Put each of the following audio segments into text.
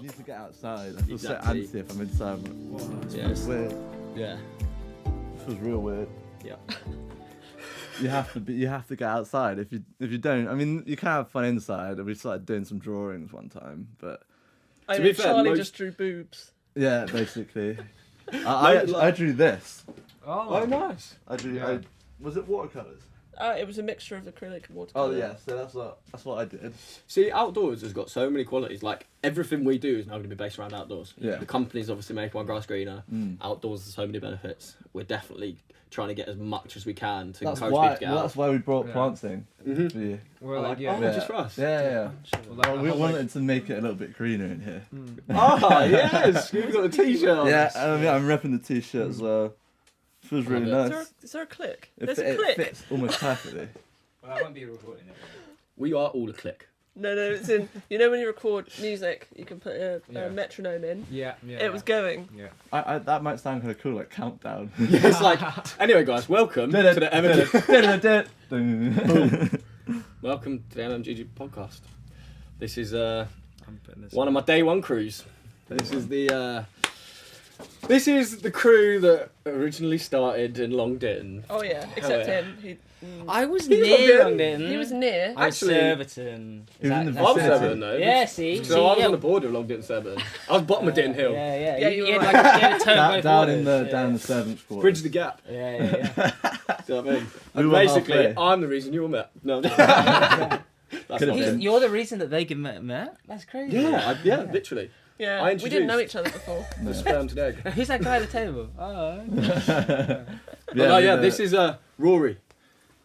need to get outside. I feel so antsy if I'm inside. Yeah, It's weird. Yeah. It feels real weird. Yeah. You have to get outside. If you don't, I mean, you can have fun inside. We started doing some drawings one time, but I To mean, be fair, Charlie most- just drew boobs. yeah, basically. I drew this. Oh, nice. I drew. Yeah. Was it watercolors? It was a mixture of acrylic and Oh watercolor. yeah, so that's what I did. See, outdoors has got so many qualities. Like, everything we do is now going to be based around outdoors. Yeah. The company's obviously making our grass greener. Mm. Outdoors has so many benefits. We're definitely trying to get as much as we can to That's encourage why. people to get Well, out. that's why we brought Yeah. plants in Mhm. for you. Well, Like, yeah. oh, Yeah. just for us. Yeah. Well, like, Well, we the whole, wanted to make it a little bit greener in here. Ah, yes, we've got a t-shirt. Yeah, I mean, I'm repping the t-shirt as well. Feels really Love nice. Is there a click? It There's fit- a it click. fits almost perfectly. Well, I won't be recording it. We are all a click. No, it's in. You know when you record music, you can put a Yeah. metronome in. Yeah. It was going. Yeah. I that might sound kind of cool, like countdown. Yeah, it's like, anyway, guys, welcome to the MMGG. Welcome to the MMGG podcast. This is I'm putting this. one of my day one crews. This is the crew that originally started in Long Ditton. Oh yeah, except yeah. him. I was He's near not London. He was near. I was Actually- Surbiton. He was in the That's I'm vicinity. Surbiton though. Yeah, see? So I was yeah. on the border of Long Ditton Surbiton. I was bottom of Ditton Hill. Yeah. Yeah, you had were like you had a turn both down in borders, the down the servants' quarters. Bridge the gap. Yeah. Do you know what I mean? We And were basically, halfway. I'm the reason you all met. No. That's Could've not been. it. You're the reason that they met? That's crazy. Yeah, literally. Yeah, I we didn't know introduced- each other before. No. The sperm to egg. Who's that guy at the table? Oh. This is Rory,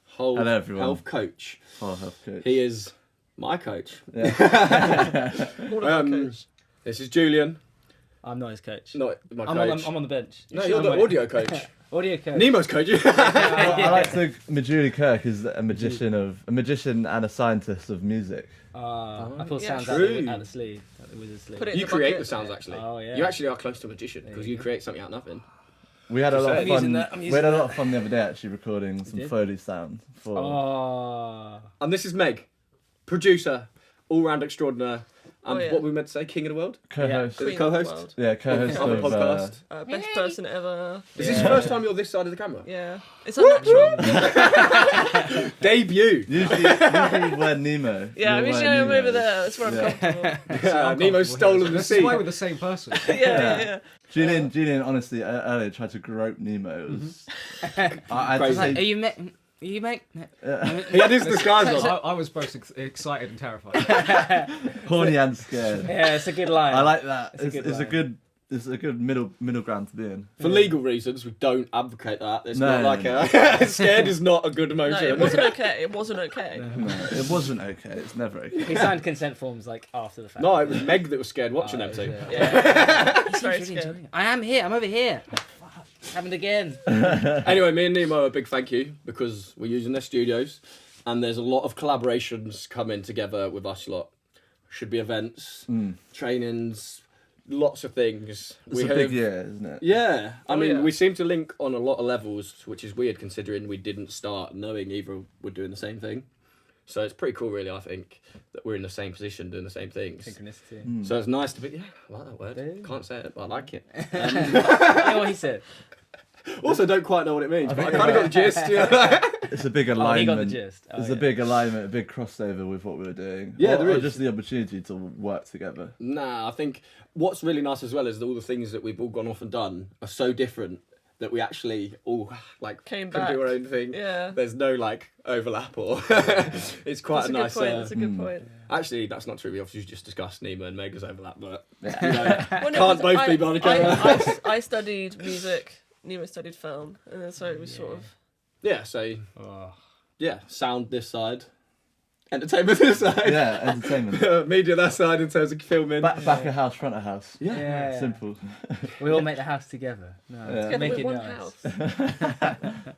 whole Hello, everyone. health coach. Oh, health coach. He is my coach. Yeah. All of our coach. This is Julian, I'm not his coach. not my I'm coach. on the bench. No, you're the audio coach. Audio coach. Nemo's coach. I like to think Majuli Kirk is a magician and a scientist of music. I pull Yeah, sounds true. out the sleeve. Out the wizard's sleeve. Put it in You the create bucket. the sounds actually. Oh, yeah. You actually are close to a magician There because you you go. create something out of nothing. We had a lot of I'm fun. using that, I'm We using had a that. lot of fun the other day actually recording some did? Foley sound for. Oh. And this is Meg, producer, all-round extraordinaire, and Oh, yeah. what we meant to say, king of the world. Co-host. Is it Queen co-host? of the world. Yeah, co-host On the of. podcast. Best person ever. Is this the first time you're this side of the camera? Yeah, it's unnatural. Debut. Usually we're Nemo. Yeah, I'm We're usually Nemo. over there. That's where I'm comfortable. Nemo's stolen the Let's play scene. with the same person. yeah. Julian, honestly, earlier tried to grope Nemo. It was, I Crazy. just Are you mate? He had his disguise on. I was both excited and terrified. horny and scared. Yeah, it's a good line. I like that. It's a good It's a line. good. It's a good middle ground to be in. For legal reasons, we don't advocate that. It's No, not no, like a scared is not a good No, emotion. it wasn't okay. It wasn't okay. No, it wasn't okay. It's never okay. He signed consent forms like after the fact. No, it was Meg that was scared watching them two. Yeah. He's very Really scared. enjoying it. I am here. I'm over here. Fuck. Happened again. Anyway, me and Nemo, a big thank you because we're using their studios and there's a lot of collaborations coming together with us lot. Should be events, trainings, lots of things. It's a big year, isn't it? Yeah, I Oh, mean, yeah. we seem to link on a lot of levels, which is weird considering we didn't start knowing either were doing the same thing. So it's pretty cool, really, I think, that we're in the same position doing the same things. Synchronicity. So it's nice to be, yeah, I like that word. Yeah. Can't say it, but I like it. Yeah, what he said. Also, don't quite know what it means, but I think kind of got the gist. Yeah. It's a big Oh, he alignment. got the gist. Oh, There's yeah. a big alignment, a big crossover with what we were doing. Yeah, there or is. just the opportunity to work together. Nah, I think what's really nice as well is that all the things that we've all gone off and done are so different that we actually all like Came can back. do our own thing. Yeah. There's no like overlap or it's quite That's a a nice. good point. That's a good point. Actually, that's not true. We obviously just discussed Nemo and Mega's overlap, but Well, no, Can't both be behind a camera. I studied music. Nemo studied film, and then so it was sort of. yeah. So Oh. yeah, sound this side, entertainment this side. Yeah, entertainment. Media that side in terms of filming. Back of house, front of house. Yeah. Simple. We all make the house together. No, Yeah. Together make with it one nice. house.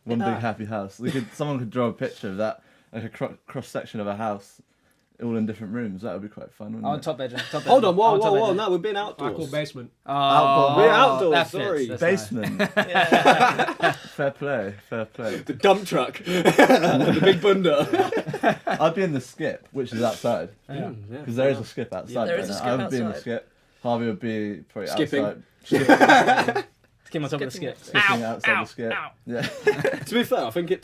One big happy house. Someone could draw a picture of that, like a cross section of a house, all in different rooms. That would be quite fun, wouldn't Oh, it? top bedroom. Top bedroom. Hold on, whoa, Oh, top whoa, whoa! bedroom. No, we've been I outdoors. call basement. Oh, Outdoors. We're outdoors, that fits, sorry. that's nice. Basement. Yeah. Fair play. Fair play. The dump truck, the big bunda. I'd be in the skip, which is outside. Yeah. Because there is a skip outside. There is a right skip now. I would be in the outside. skip. Harvey would be probably Skipping. outside. Skim on top of the skip. Skipping outside the skip. Yeah. To be fair, I think that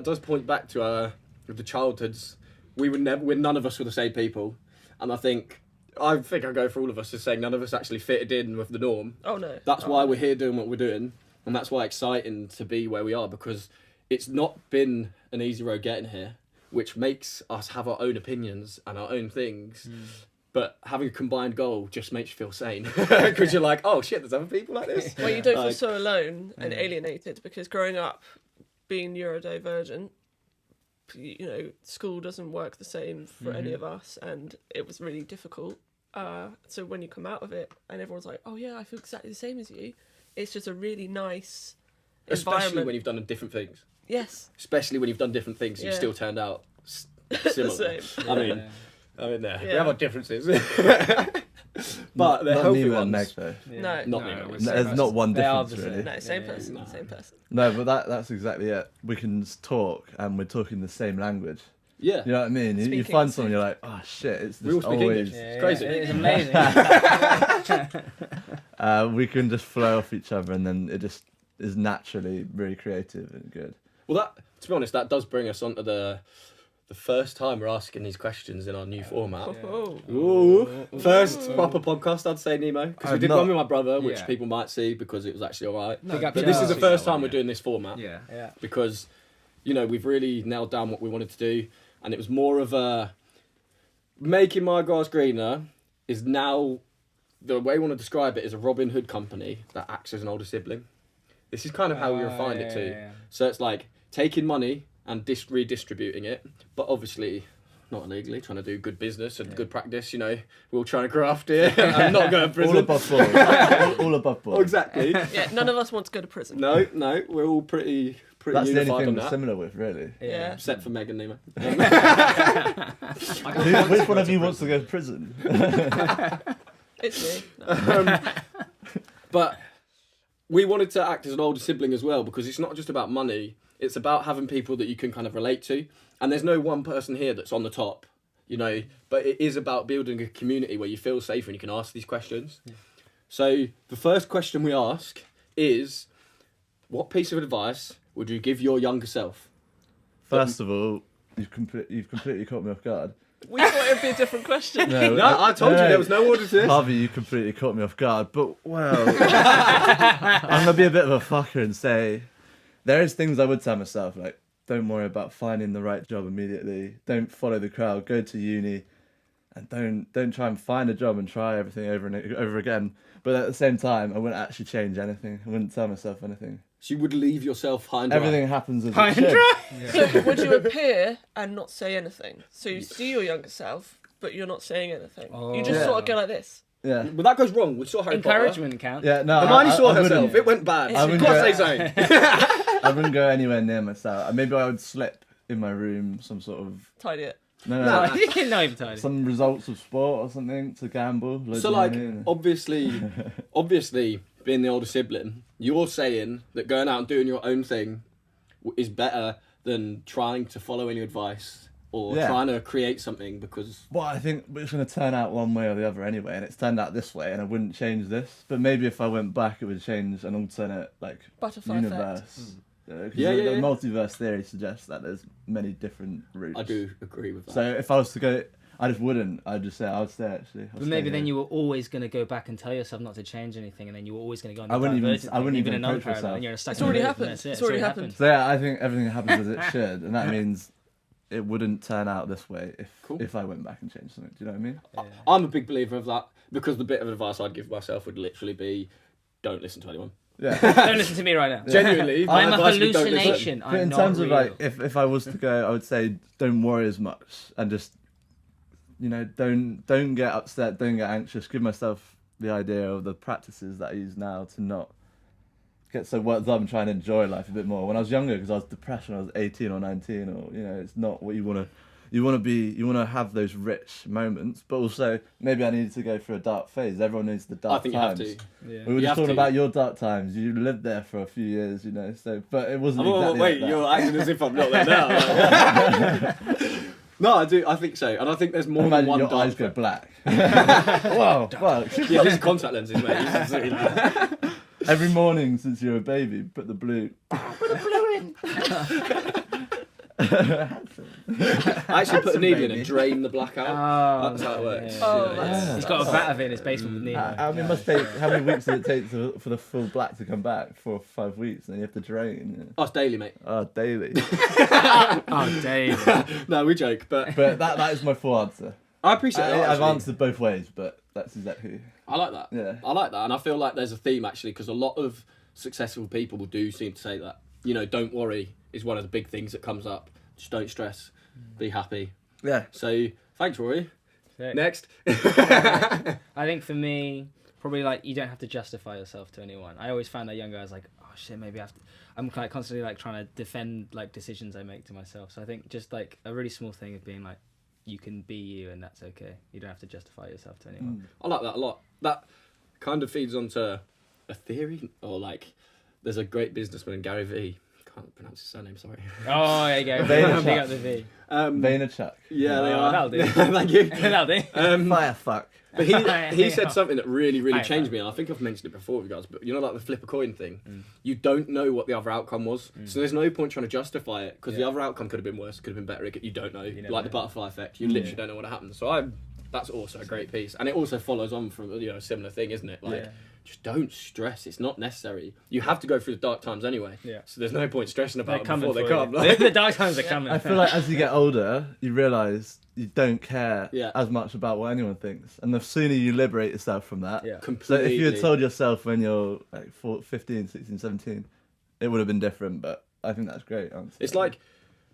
does point back to the childhoods. We're none of us were the same people, and I think I go for all of us as saying none of us actually fitted in with the norm. Oh no. That's why we're here doing what we're doing, and that's why it's exciting to be where we are, because it's not been an easy road getting here, which makes us have our own opinions and our own things. But having a combined goal just makes you feel sane, because you're like, oh shit, there's other people like this. Well, you don't feel Like, so alone and alienated, because growing up being neurodivergent, you know, school doesn't work the same for any of us, and it was really difficult. So when you come out of it and everyone's like, oh yeah, I feel exactly the same as you, it's just a really nice especially environment. when you've done different things. Yes. Especially when you've done different things, you've Yeah. still turned out The similar. same. I mean, we Yeah. have our differences, but they're not healthy Nemo and Meg ones. though. Yeah. No. Not No, Nemo. we're There's not one They are difference the really. same. No, same Yeah, person, no. same person. No, but that's exactly it. We can just talk and we're talking the same language. Yeah. You know what I mean? You Speaking find the someone, same. you're like, oh shit, it's We all just speak always. English. Yeah, crazy. yeah, It's amazing. We can just flow off each other, and then it just is naturally really creative and good. Well, to be honest, that does bring us onto the first time we're asking these questions in our new format. Oh. Ooh. First proper podcast, I'd say, Nemo. Because we I've did not- one with my brother, which Yeah. people might see because it was actually alright. No, Big up But to this is the Charles. first that time one, we're yeah. doing this format. Yeah. Yeah. Because, you know, we've really nailed down what we wanted to do. And it was more of a... Making my grass greener is now... The way we want to describe it is a Robin Hood company that acts as an older sibling. This is kind of how we refined it too. Yeah. So it's like taking money and redistributing it, but obviously not illegally, trying to do good business and good practice, you know. We're all trying to graft here and not go to prison. All above board. all above board. Oh, exactly. Yeah, none of us want to go to prison. No, we're all pretty That's the unified only on thing we're that. similar with, really. Yeah. Except for Meg and Nemo. Which one of you wants to go to prison? It's me. No. But we wanted to act as an older sibling as well, because it's not just about money, it's about having people that you can kind of relate to. And there's no one person here that's on the top, you know, but it is about building a community where you feel safe and you can ask these questions. Yeah. So the first question we ask is, what piece of advice would you give your younger self? First of all, you've completely caught me off guard. We thought it'd be a different question. No, I told you there was no order to this. Harvey, you completely caught me off guard, but well, I'm gonna be a bit of a fucker and say there is things I would tell myself, like don't worry about finding the right job immediately, don't follow the crowd, go to uni, and don't try and find a job and try everything over and over again. But at the same time, I wouldn't actually change anything. I wouldn't tell myself anything. So you would leave yourself high and dry. Everything happens as High it and should. dry. So would you appear and not say anything? So you see your younger self, but you're not saying anything. You just Yeah. sort of go like this. Yeah. But that goes wrong. We saw Harry Potter. Encouragement count. Yeah, no. Hermione saw I herself. wouldn't. It went bad. I You've wouldn't got to go- say something. I wouldn't go anywhere near myself. Maybe I would slip in my room some sort of Tidy it. no. No, you can not even tell you. Some results of sport or something to gamble. loads So, of like, money. obviously, being the older sibling, you're saying that going out and doing your own thing is better than trying to follow any advice or Yeah. trying to create something because... Well, I think it's going to turn out one way or the other anyway, and it's turned out this way, and I wouldn't change this. But maybe if I went back, it would change an alternate Butterfly universe. effect. 'Cause Yeah, the yeah, yeah. multiverse theory suggests that there's many different routes. I do agree with that. So if I was to go, I just wouldn't. I'd just say I would stay actually. But maybe then you were always going to go back and tell yourself not to change anything, and then you were always going to go on the I wouldn't even- divergent I thing, wouldn't even even a approach non-parallel, myself. and you're stuck It's in the already loop, and happened. that's it. It's already happened. So yeah, I think everything happens as it should, and that means it wouldn't turn out this way Cool. if I went back and changed something. Do you know what I mean? Yeah. I'm a big believer of that because the bit of advice I'd give myself would literally be don't listen to anyone. Yeah. Don't listen to me right now. Genuinely, my I'm a advice would be don't listen. hallucination. But I'm in not terms of real. like, if I was to go, I would say don't worry as much and just, don't get upset, don't get anxious. Give myself the idea of the practices that I use now to not get so worked up and try and enjoy life a bit more. When I was younger, because I was depressed when I was 18 or 19, or it's not what you want to. You want to have those rich moments, but also maybe I needed to go through a dark phase. Everyone needs the dark I think times. you have to. Yeah. We were You just have talking to. about your dark times. You lived there for a few years, So, but it wasn't exactly Wait, like that. you're acting as if I'm not there now. No, I do. I think so, and I think there's more Imagine than one your dark eyes go fleck. black. Wow, wow. Yeah, these are contact lenses, mate. You should see that. Every morning since you were a baby, put the blue. I actually put a needle in and drain the black out. Oh, That's how it works. Oh, Yeah. that's- He's got a vat of it in his basement with Nemo. How many weeks does it take for the full black to come back? 4 or 5 weeks, and then you have to drain. Oh, it's daily, mate. Oh, daily. Oh, Dave. No, we joke, but But that is my full answer. I appreciate that. I've actually. answered both ways, but that's exactly. I like that. Yeah. I like that, and I feel like there's a theme actually, because a lot of successful people do seem to say that. You know, don't worry is one of the big things that comes up. Just don't stress. Be happy. Yeah. So thanks, Rory. Sick. Next. I think for me, probably like you don't have to justify yourself to anyone. I always found that younger, I was like, oh shit, maybe I have to. I'm like constantly like trying to defend like decisions I make to myself. So I think just like a really small thing of being like, you can be you and that's okay. You don't have to justify yourself to anyone. I like that a lot. That kind of feeds onto a theory, or like, there's a great businessman, Gary V. Can't pronounce his surname, sorry. Oh, there you go. Vaynerchuk. Pick up the V. Vaynerchuk. Yeah, they Oh, are. that'll do. Thank you. That'll do. Fire fuck. But he said something that really High changed five. me, and I think I've mentioned it before with you guys, but you know, like the flip a coin thing, you don't know what the other outcome was, so there's no point trying to justify it, because the other outcome could have been worse, could have been better, you don't know, never like the know. butterfly effect, you literally don't know what happened. So that's also a great piece, and it also follows on from, you know, a similar thing, isn't it? Like, Yeah. just don't stress, it's not necessary. You have to go through the dark times anyway, Yeah. so there's no point stressing They're about it coming before they for come. you. Like, The dark times are coming. I feel like as you get older, you realise you don't care Yeah. as much about what anyone thinks, and the sooner you liberate yourself from that. Yeah. So completely. if you had told yourself when you're like 15, 16, 17, it would have been different. But I think that's great. Honestly. It's like,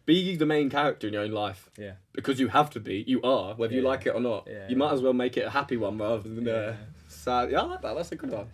be the main character in your own life. Yeah. Because you have to be. You are, whether you Yeah. like it or not. Yeah, You might as well make it a happy one rather than sad. Yeah, I like that. That's a good one.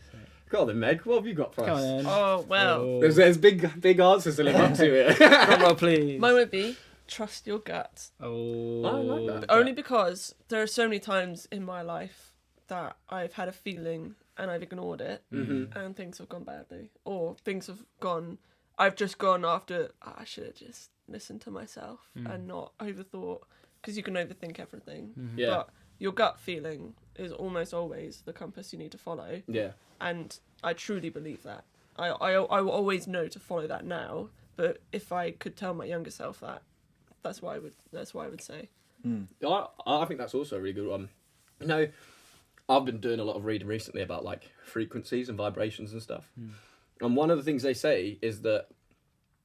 Go on then, Meg. What have you got for Come us? on then. Oh, well. Oh. There's big answers to live up to it. Drum roll, please. Mine would be trust your gut. Oh. I like that. Only because there are so many times in my life that I've had a feeling and I've ignored it, and things have gone badly, or things have gone. I've just gone after. Oh, I should have just listened to myself and not overthought, because you can overthink everything. Yeah. But your gut feeling is almost always the compass you need to follow, Yeah. and I truly believe that. I will always know to follow that now. But if I could tell my younger self that, that's what I would say. I think that's also a really good one. You know, I've been doing a lot of reading recently about like frequencies and vibrations and stuff. And one of the things they say is that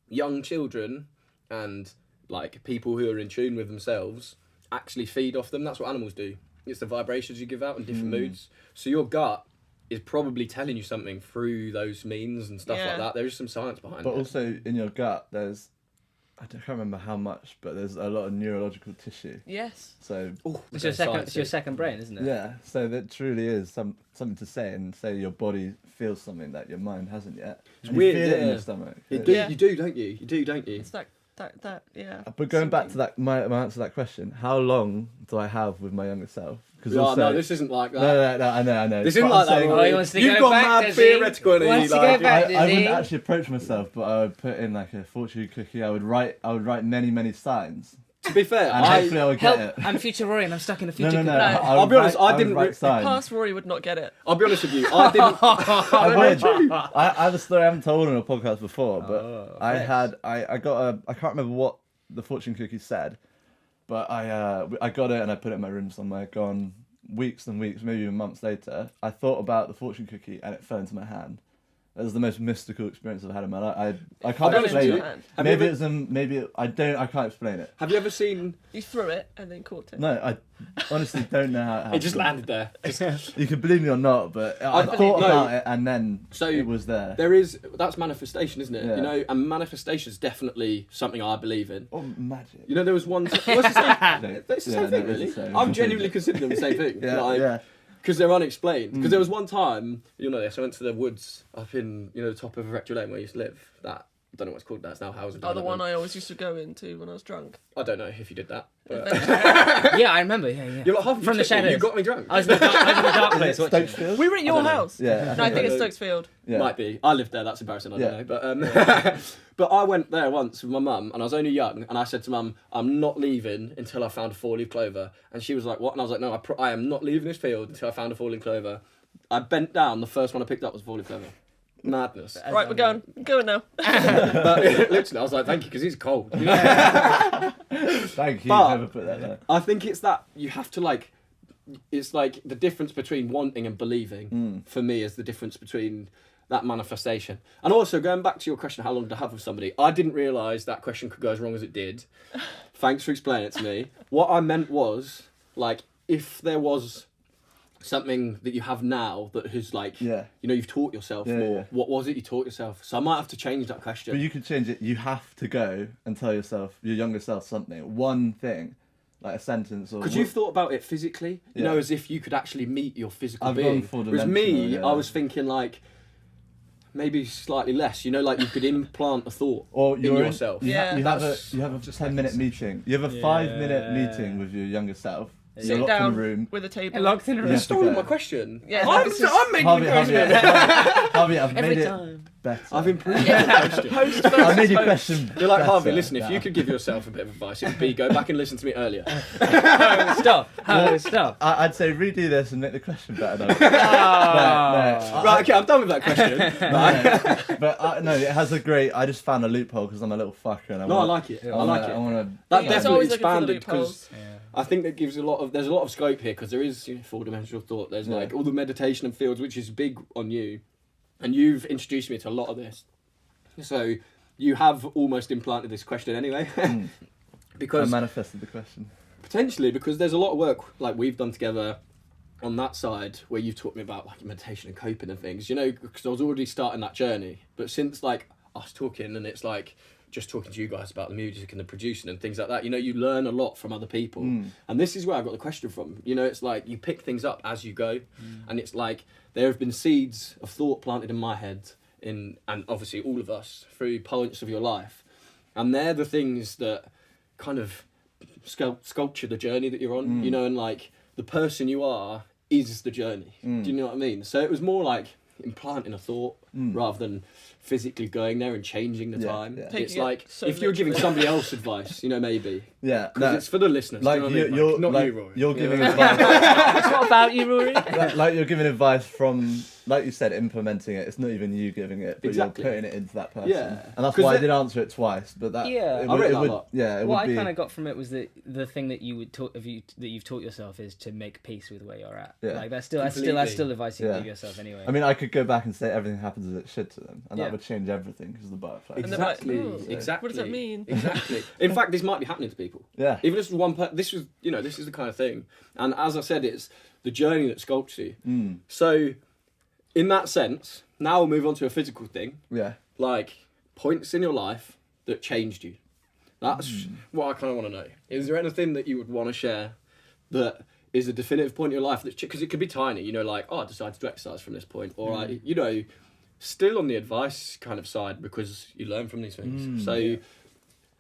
young children and like people who are in tune with themselves actually feed off them. That's what animals do. It's the vibrations you give out in different moods. So your gut is probably telling you something through those means and stuff like Yeah. that. There is some science behind But it. also in your gut, I can't remember how much, but there's a lot of neurological tissue. Yes. So Ooh, It's your second brain, isn't it? yeah, so that truly is something to say, and say your body feels something that your mind hasn't yet. It's And weird, you feel it in yeah. your stomach. You It's- do, Yeah. you do, don't you? You do, don't you? It's that yeah. But going back to that, my answer to that question, how long do I have with my younger self? Because Oh, no, this isn't like that. no, I know. This But isn't like I'm that. saying- Oh, he wants to You've go got back, mad does he? theoretical in Wants you, to go like, back, I does wouldn't he? actually approach myself, but I would put in like a fortune cookie. I would write many signs, To be fair, and hopefully I would get Help! it. I'm future Rory and I'm stuck in a No, future. no. No. I'll be honest, I would didn't write signs. Past Rory would not get it. I'll be honest with you. I didn't. I would. I have a story I haven't told on a podcast before, but Oh, I thanks. had I got I can't remember what the fortune cookie said, but I got it and I put it in my room somewhere. Gone weeks and weeks, maybe even months later, I thought about the fortune cookie and it fell into my hand. That was the most mystical experience I've had in my life. I can't I'll be honest explain with it. you. Have you Maybe ever- I can't explain it. Have you ever seen? You threw it and then caught it. No, I honestly don't know how. It just landed there. You can believe me or not, but I believe- thought no. about it and then So it was there. That's manifestation, isn't it? Yeah. You know, and manifestation is definitely something I believe in. Oh, magic. You know, there was one. What's the same? No, It's the yeah, same no, thing, it's really. the same. I'm genuinely considering them the same thing. Yeah, like, yeah. Because they're unexplained. Because there was one time, you know this, I went to the woods up in, you know, the top of Rectory Lane where I used to live. That don't know what it's called now. It's now housing. Oh, the one development. I always used to go into when I was drunk. I don't know if you did that. But Yeah, I remember. Yeah. you're like half From the shadows. You got me drunk. I was in the dark place watching. Stokesfield? We were at your don't know. house. Yeah. No, I think it's know. Stokesfield. Yeah. Might be. I lived there. That's embarrassing. I Yeah. don't know. But but I went there once with my mum, and I was only young, and I said to mum, "I'm not leaving until I found a 4-leaf clover." And she was like, "What?" And I was like, "No, I am not leaving this field until I found a 4-leaf clover." I bent down. The first one I picked up was a 4-leaf clover. Madness. Right, we're going now. But literally, I was like, "Thank you," because it's cold. You know? Thank you. But- Never put that there. I think it's that you have to like. It's like the difference between wanting and believing. For me, is the difference between that manifestation. And also going back to your question, how long to have with somebody? I didn't realise that question could go as wrong as it did. Thanks for explaining it to me. What I meant was like if there was something that you have now that has like Yeah. you know you've taught yourself Yeah, more. yeah. What was it you taught yourself? So I might have to change that question. But you can change it. You have to go and tell yourself, your younger self, something. One thing, like a sentence or. Because you've thought about it physically, you Yeah. know, as if you could actually meet your physical I've being. gone Whereas me, four-dimensional, yeah. I was thinking like maybe slightly less. You know, like you could implant a thought Or in you're yourself. Yeah. You have a That's you have a just 10-minute like meeting. You have a 5-minute meeting with your younger self. You're Sit locked in down a room. with a table. Locked in a Yeah. room. You stole to go. my question. Yeah, I'm this is- making Harvey, the Harvey, question. Harvey, I've Every made it time. better. I've improved the question. Host I versus made your host. question. You're like, Harvey, better listen, if now. you could give yourself a bit of advice, it would be go back and listen to me earlier. Stop. Stop. I'd say redo this and make the question better. No, Oh. Right, okay, I'm done with that question. no, it has a great. I just found a loophole because I'm a little fucker. And No, I like it. I like I it. want to. That He's definitely always looking for the expanded because loopholes. I think that gives there's a lot of scope here because there is four-dimensional thought. There's like all the meditation and fields, which is big on you, and you've introduced me to a lot of this. So you have almost implanted this question anyway, I because manifested the question. potentially because there's a lot of work like we've done together on that side where you've taught me about like meditation and coping and things. You know, because I was already starting that journey, but since like us talking and it's like. Just talking to you guys about the music and the producing and things like that, you know, you learn a lot from other people. And this is where I got the question from. You know, it's like you pick things up as you go, and it's like there have been seeds of thought planted in my head, and obviously all of us through points of your life, and they're the things that kind of sculpture the journey that you're on. You know, and like the person you are is the journey. Do you know what I mean? So it was more like implanting a thought rather than physically going there and changing the time. yeah. It's Taking it like so if you're giving literally. somebody else advice, you know, maybe. Yeah, Because it's for the listeners. like do you know what I mean? you're Not like, you, Rory. you're giving Yeah. advice. It's not about you, Rory. like you're giving advice from, like you said, implementing it. It's not even you giving it, but Exactly. you're putting it into that person. Yeah. And that's 'Cause why I it- did answer it twice. But that Yeah. it I would, read it that a would lot. yeah, it What would I be. kind of got from it was that the thing that you would that you've taught yourself is to make peace with where you're at. Yeah. Like that's still Completely. advice you Yeah. give yourself anyway. I mean, I could go back and say everything happens as it should to them, and Yeah. that would change everything because of the butterfly. And they're like, Exactly. "Oh, Exactly. what does that mean?" Exactly. In fact, this might be happening to people. Yeah. Even if it's one person, this is the kind of thing. And as I said, it's the journey that sculpts you. So, in that sense, now we'll move on to a physical thing, Yeah. like points in your life that changed you. That's what I kind of want to know. Is there anything that you would want to share that is a definitive point in your life? Because it could be tiny, you know, like, oh, I decided to exercise from this point. Or, I, you know, still on the advice kind of side because you learn from these things. So,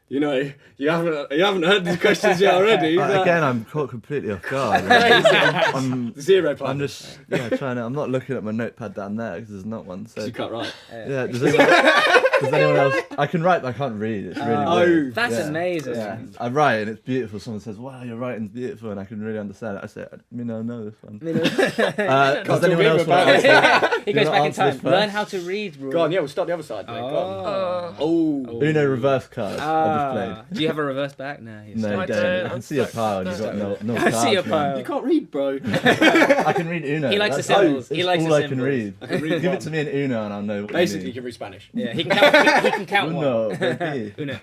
you know, you haven't heard these questions yet already. but- Again, I'm caught completely off guard. I'm, Zero plan. I'm just trying to. I'm not looking at my notepad down there because there's not one. So You can't write. yeah, does anyone else? I can write, but I can't read. It's really weird. That's Yeah. amazing. Yeah, I write and it's beautiful. Someone says, "Wow, your writing's beautiful," and I can really understand it. I say, "I mean, I know this one." Does anyone else want to answer? He Do you goes wanna back in answer time. this Learn first? how to read, Rory. Go on, yeah, we'll start the other side, mate. Go on. Oh. Uno reverse card. I just played. Do you have a reverse back? No. He's No, I you don't. don't. I I'm can see a stuck. pile and you've got no I cards. see a man. pile. You can't read, bro. I can read Uno. He likes the That's symbols. It's He likes all the I can symbols. read. I can read Give one. it to me in Uno and I'll know what Basically, you you can read Spanish. Yeah, he can count one. Uno, baby. Uno.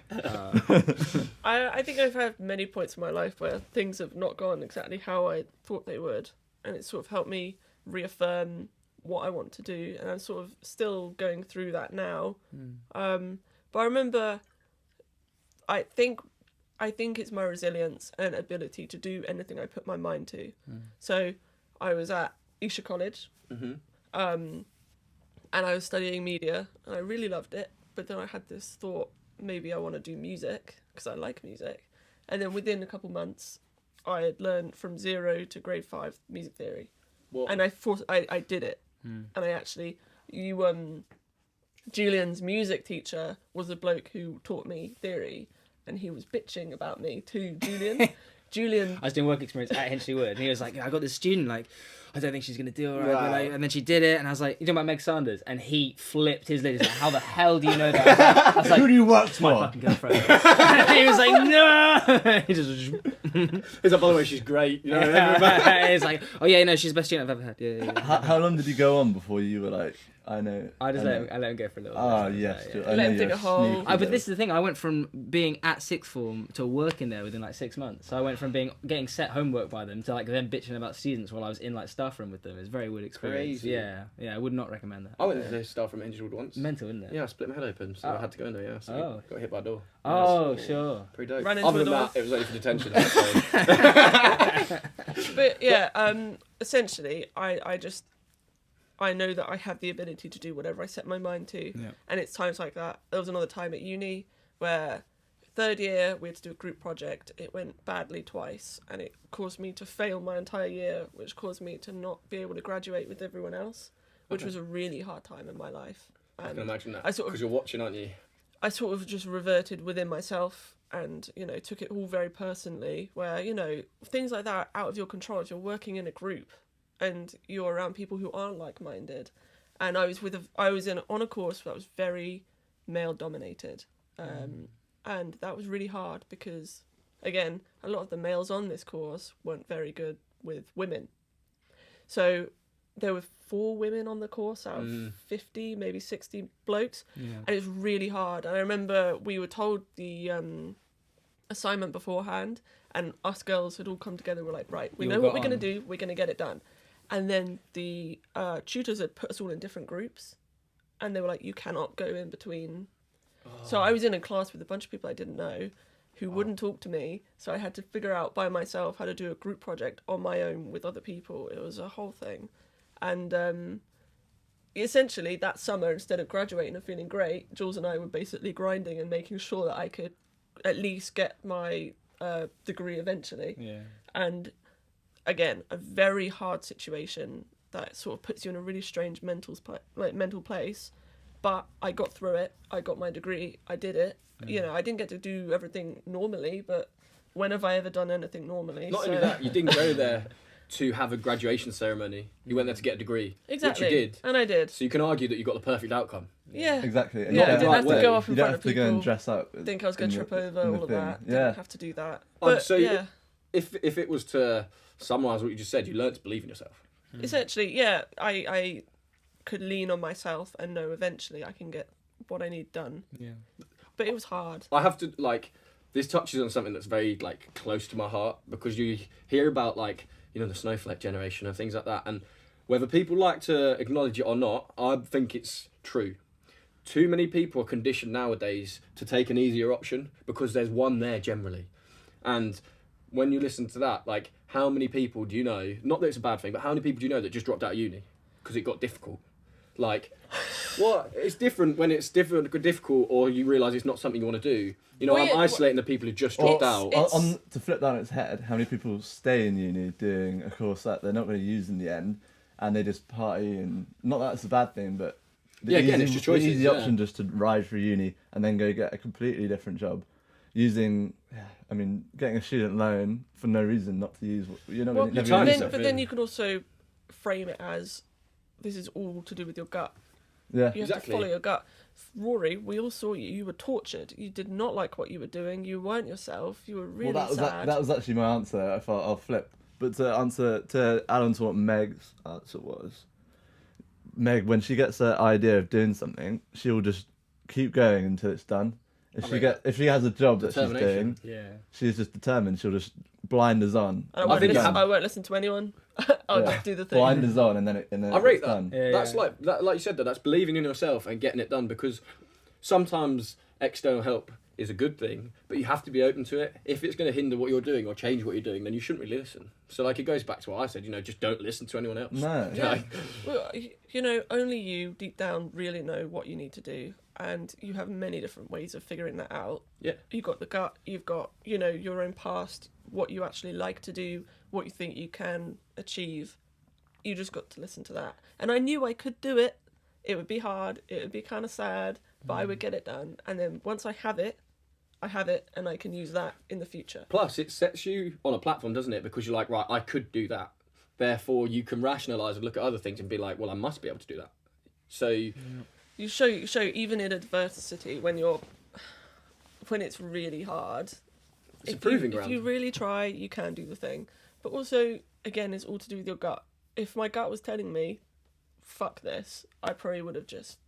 I think I've had many points in my life where things have not gone exactly how I thought they would, and it's sort of helped me reaffirm what I want to do, and I'm sort of still going through that now. But I remember, I think it's my resilience and ability to do anything I put my mind to. So I was at Isha College, and I was studying media, and I really loved it. but then I had this thought, maybe I want to do music because I like music. And then within a couple months, I had learned from 0 to grade 5 music theory. What? And I did it. And I actually, Julian's music teacher was a bloke who taught me theory, and he was bitching about me to Julian. Julian. I was doing work experience at Hinchley Wood, and he was like, I got this student, like, I don't think she's going to do all right. Wow. But, like, and then she did it, and I was like, you talking about Meg Sanders? And he flipped his lid. He's like, how the hell do you know that? I was like, Who do you work my for? fucking girlfriend. And he was like, no! He just... He's like, by the way, she's great. You know, He's like, oh yeah, no, she's the best student I've ever had. Yeah. How long did you go on before you were like, I know? I just know. let him go for a little bit. Oh, yes. Yeah. I know Let him dig you're a hole. sneaky But though. this is the thing. I went from being at sixth form to working there within like 6 months. So I went from getting set homework by them to like them bitching about students while I was in like staff room with them. It's a very weird experience. Crazy. Yeah, I would not recommend that. I went to this stuff from Angel once. Mental, isn't it? Yeah, I split my head open, so I had to go in there. Yeah, so Oh. got hit by a door. Oh, sure. Pretty dope. Ran into Other a than door. that, it was only for detention. But yeah, essentially, I know that I have the ability to do whatever I set my mind to. Yeah. And it's times like that. There was another time at uni where 3rd year we had to do a group project. It went badly twice, and it caused me to fail my entire year, which caused me to not be able to graduate with everyone else, which was a really hard time in my life. I can And imagine that. I sort of- Because you're watching, aren't you? I sort of just reverted within myself and, took it all very personally, where, things like that are out of your control if you're working in a group and you're around people who aren't like-minded. And I was on a course that was very male-dominated. And that was really hard because, again, a lot of the males on this course weren't very good with women. So there were 4 women on the course out of 50, maybe 60 blokes. Yeah. And it was really hard. And I remember we were told the assignment beforehand, and us girls had all come together. We're like, right, we You know all what got we're going to on. do. We're going to get it done. And then the tutors had put us all in different groups, and they were like, you cannot go in between. So I was in a class with a bunch of people I didn't know who wouldn't talk to me. So I had to figure out by myself how to do a group project on my own with other people. It was a whole thing. And essentially that summer, instead of graduating and feeling great, Jules and I were basically grinding and making sure that I could at least get my degree eventually. Yeah. And again, a very hard situation that sort of puts you in a really strange mental place. But I got through it. I got my degree. I did it. I didn't get to do everything normally, but when have I ever done anything normally? Not only that, you didn't go there to have a graduation ceremony. You went there to get a degree, Exactly. which you did. And I did. So you can argue that you got the perfect outcome. Yeah. Exactly. And Yeah, you I don't didn't have to way. go off in You don't front have of to people. go and dress up. Think I was going to in trip the- over in the all of thing. that. Yeah. Didn't have to do that. Oh, But so yeah, if it was to summarise what you just said, you learnt to believe in yourself. essentially, yeah, I could lean on myself and know eventually I can get what I need done. Yeah. But it was hard. I have to, this touches on something that's very, close to my heart, because you hear about, the snowflake generation and things like that, and whether people like to acknowledge it or not, I think it's true. Too many people are conditioned nowadays to take an easier option because there's one there generally. And when you listen to that, how many people do you know, not that it's a bad thing, but how many people do you know that just dropped out of uni because it got difficult? What? It's different when it's difficult, or you realise it's not something you want to do. I'm isolating the people who just dropped out. To flip that on its head, how many people stay in uni doing a course that they're not going to use in the end, and they just party, and not that it's a bad thing, but It's just choices. the easy yeah. option just to ride through uni and then go get a completely different job, getting a student loan for no reason not to use. Well, never time use yourself it. But then in. you can also frame it as this is all to do with your gut. Yeah. You have Exactly. to follow your gut. Rory, we all saw you. You were tortured. You did not like what you were doing. You weren't yourself. You were really Well, sad. that was actually my answer. I thought I'll flip. But to answer to add on to what Meg's answer was, Meg, when she gets an idea of doing something, she'll just keep going until it's done. If she has a job that she's Determination. doing, Yeah. she's just determined. She'll just blinders on. And I think won't listen to anyone. I'll Yeah. just do the thing. Blinders on, and then I rate it's that. done. Yeah, That's yeah. like you said, that's believing in yourself and getting it done, because sometimes external help is a good thing, but you have to be open to it. If it's going to hinder what you're doing or change what you're doing, then you shouldn't really listen. So like it goes back to what I said, just don't listen to anyone else. No. Yeah. Well, only you deep down really know what you need to do, and you have many different ways of figuring that out. Yeah. You've got the gut, you've got, your own past, what you actually like to do, what you think you can achieve. You just got to listen to that. And I knew I could do it. It would be hard, it would be kind of sad, but I would get it done. And then once I have it, and I can use that in the future. Plus, it sets you on a platform, doesn't it? Because you're like, right, I could do that. Therefore, you can rationalise and look at other things and be like, well, I must be able to do that. So you show even in adversity when it's really hard. It's a proving ground. If you really try, you can do the thing. But also, again, it's all to do with your gut. If my gut was telling me, fuck this, I probably would have just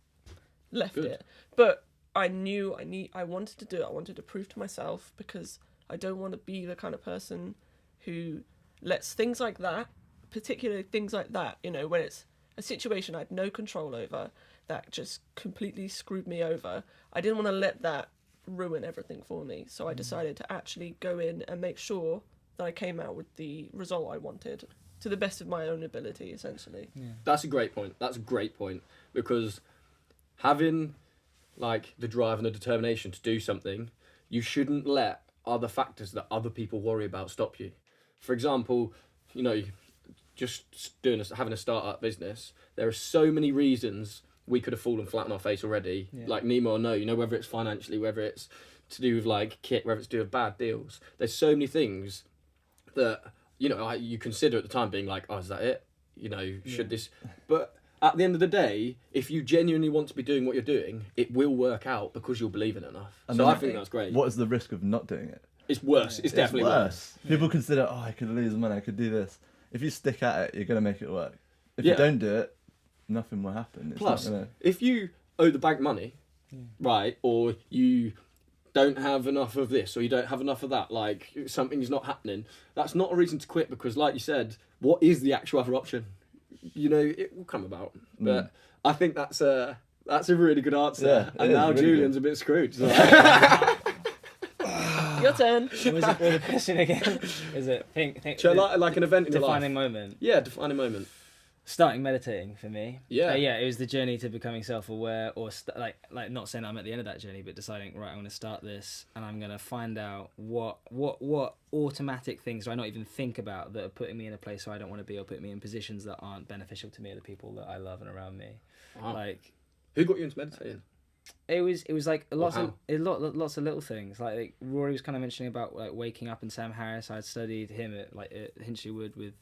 left it. But I knew I wanted to do it. I wanted to prove to myself, because I don't want to be the kind of person who lets things like that, particularly things like that, when it's a situation I had no control over, that just completely screwed me over. I didn't want to let that ruin everything for me. So I decided to actually go in and make sure that I came out with the result I wanted to the best of my own ability, essentially. Yeah. That's a great point. Because having like the drive and the determination to do something, you shouldn't let other factors that other people worry about stop you. For example, just having a start-up business, there are so many reasons we could have fallen flat on our face already. Yeah. Like Nemo or no, whether it's financially, whether it's to do with like kit, whether it's to do with bad deals. There's so many things that, you consider at the time being like, oh, is that it? Should this... But at the end of the day, if you genuinely want to be doing what you're doing, it will work out because you'll believe in it enough. So I think that's great. What is the risk of not doing it? It's worse. It's definitely worse. People consider, I could lose money, I could do this. If you stick at it, you're going to make it work. If you don't do it, nothing will happen. It's Plus, if you owe the bank money, right, or you don't have enough of this or you don't have enough of that, like something's not happening, that's not a reason to quit, because like you said, what is the actual other option? It will come about. But I think that's a really good answer. Yeah, and now really Julian's good. A bit screwed. So. Your turn. What was the question again? Is it think like an event in your life? Defining moment. Yeah, defining moment. Starting meditating for me. Yeah. It was the journey to becoming self-aware, or like not saying I'm at the end of that journey, but deciding, right, I'm going to start this and I'm going to find out what automatic things do I not even think about that are putting me in a place where I don't want to be, or put me in positions that aren't beneficial to me or the people that I love and around me. Wow. Like, who got you into meditating? It was like lots of little things. Like Rory was kind of mentioning about like waking up, and Sam Harris. I'd studied him at Hinchley Wood with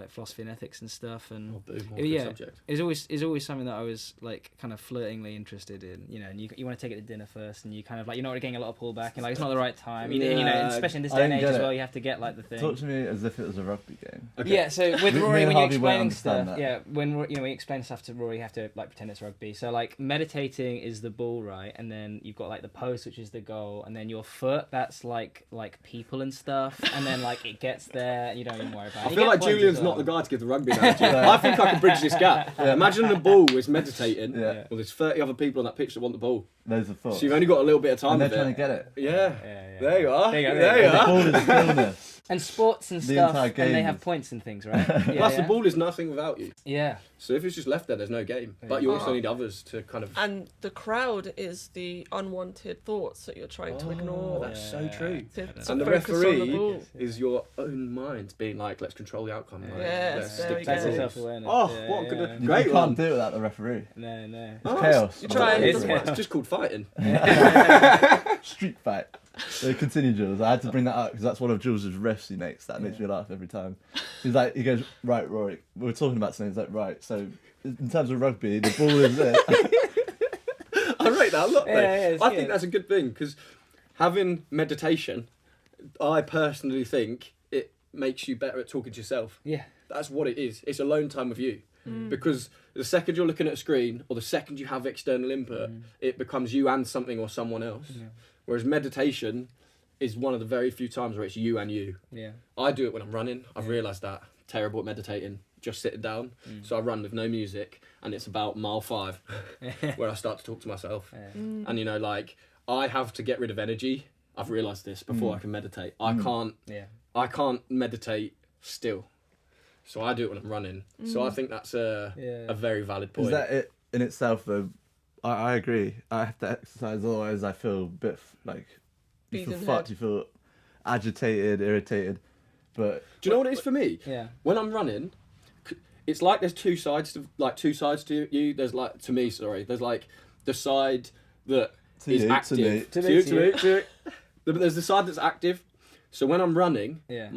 philosophy and ethics and stuff. And subject. It's always something that I was like kind of flirtingly interested in. And you want to take it to dinner first, and you kind of like we're getting a lot of pullback, and like it's not the right time. Especially in this day and age as well, you have to get like the thing. Talk to me as if it was a rugby game. Okay. Yeah, so with Rory, when you're explaining stuff, when you explain stuff to Rory, you have to like pretend it's rugby. So like meditating is the ball, right? And then you've got like the post, which is the goal, and then your foot, that's like people and stuff, and then like it gets there and you don't even worry about it. I feel like Julian's not the guy to give the rugby analogy. I think I can bridge this gap. Yeah. Imagine the ball is meditating. Yeah. Well, there's 30 other people on that pitch that want the ball. There's a thought. So you've only got a little bit of time. And they're trying to get it. Yeah. There you are. There you are. The ball is stillness. And sports and stuff, and they have points and things, right? Plus, the ball is nothing without you. Yeah. So if it's just left there, there's no game. But you also need others to kind of... And the crowd is the unwanted thoughts that you're trying to ignore. That's so true. To and the referee is your own mind being like, let's control the outcome. Like, yes, there we go. That's self-awareness. What a good... Great You can't do it without the referee. No. It's chaos. You try it's just called fighting. Street fight. So continue, Jules. I had to bring that up because that's one of Jules's riffs he makes. That makes me laugh every time. He goes, right, Rory, we were talking about something. He's like, right, so in terms of rugby, the ball is there. I rate that a lot, though. I think that's a good thing, because having meditation, I personally think it makes you better at talking to yourself. Yeah. That's what it is. It's alone time with you. Because the second you're looking at a screen, or the second you have external input, it becomes you and something or someone else. Yeah. Whereas meditation is one of the very few times where it's you and you. Yeah. I do it when I'm running. I've realised that. Terrible at meditating. Just sitting down. So I run with no music, and it's about mile 5 where I start to talk to myself. And I have to get rid of energy. I've realised this before I can meditate. I can't meditate still. So I do it when I'm running. So I think that's a very valid point. Is that it in itself though? I agree. I have to exercise, otherwise I feel a bit like you feel Beaten fucked. head. You feel agitated, irritated. But Do you know what it is for me? Yeah. When I'm running, it's like there's two sides to you. There's like there's like the side that To is you, to active. me. To you. But there's the side that's active. So when I'm running, Yeah.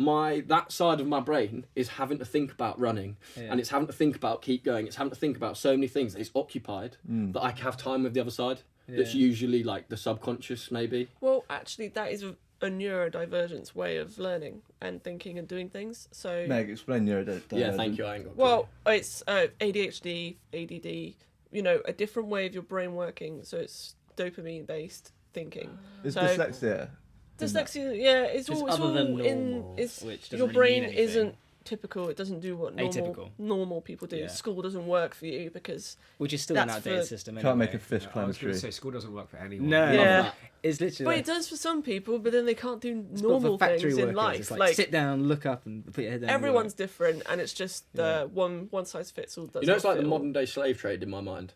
that side of my brain is having to think about running, and it's having to think about keep going. It's having to think about so many things that it's occupied that I can have time with the other side. That's usually like the subconscious, maybe. Well, actually, that is a neurodivergence way of learning and thinking and doing things. So, Meg, explain your Yeah, thank you. I ain't got well, it's ADHD, ADD. You know, a different way of your brain working. So it's dopamine-based thinking. It's so dyslexia. dyslexia, yeah, it's Just all other than in. normal, It's which doesn't your really brain mean anything. isn't typical. It doesn't do what Atypical. normal people do. Yeah. School doesn't work for you because Which is still an That's outdated for- system. Can't anyway. make a fish I climb a was going tree. to say school doesn't work for anyone. No. Yeah. It's literally. But like, it does for some people, but then they can't do it's got normal for factory things in workers. life. It's like, sit down, look up, and put your head down. and everyone's work. different, and it's just the one size fits all. Does You know, it's not like the fit all. modern day slave trade in my mind.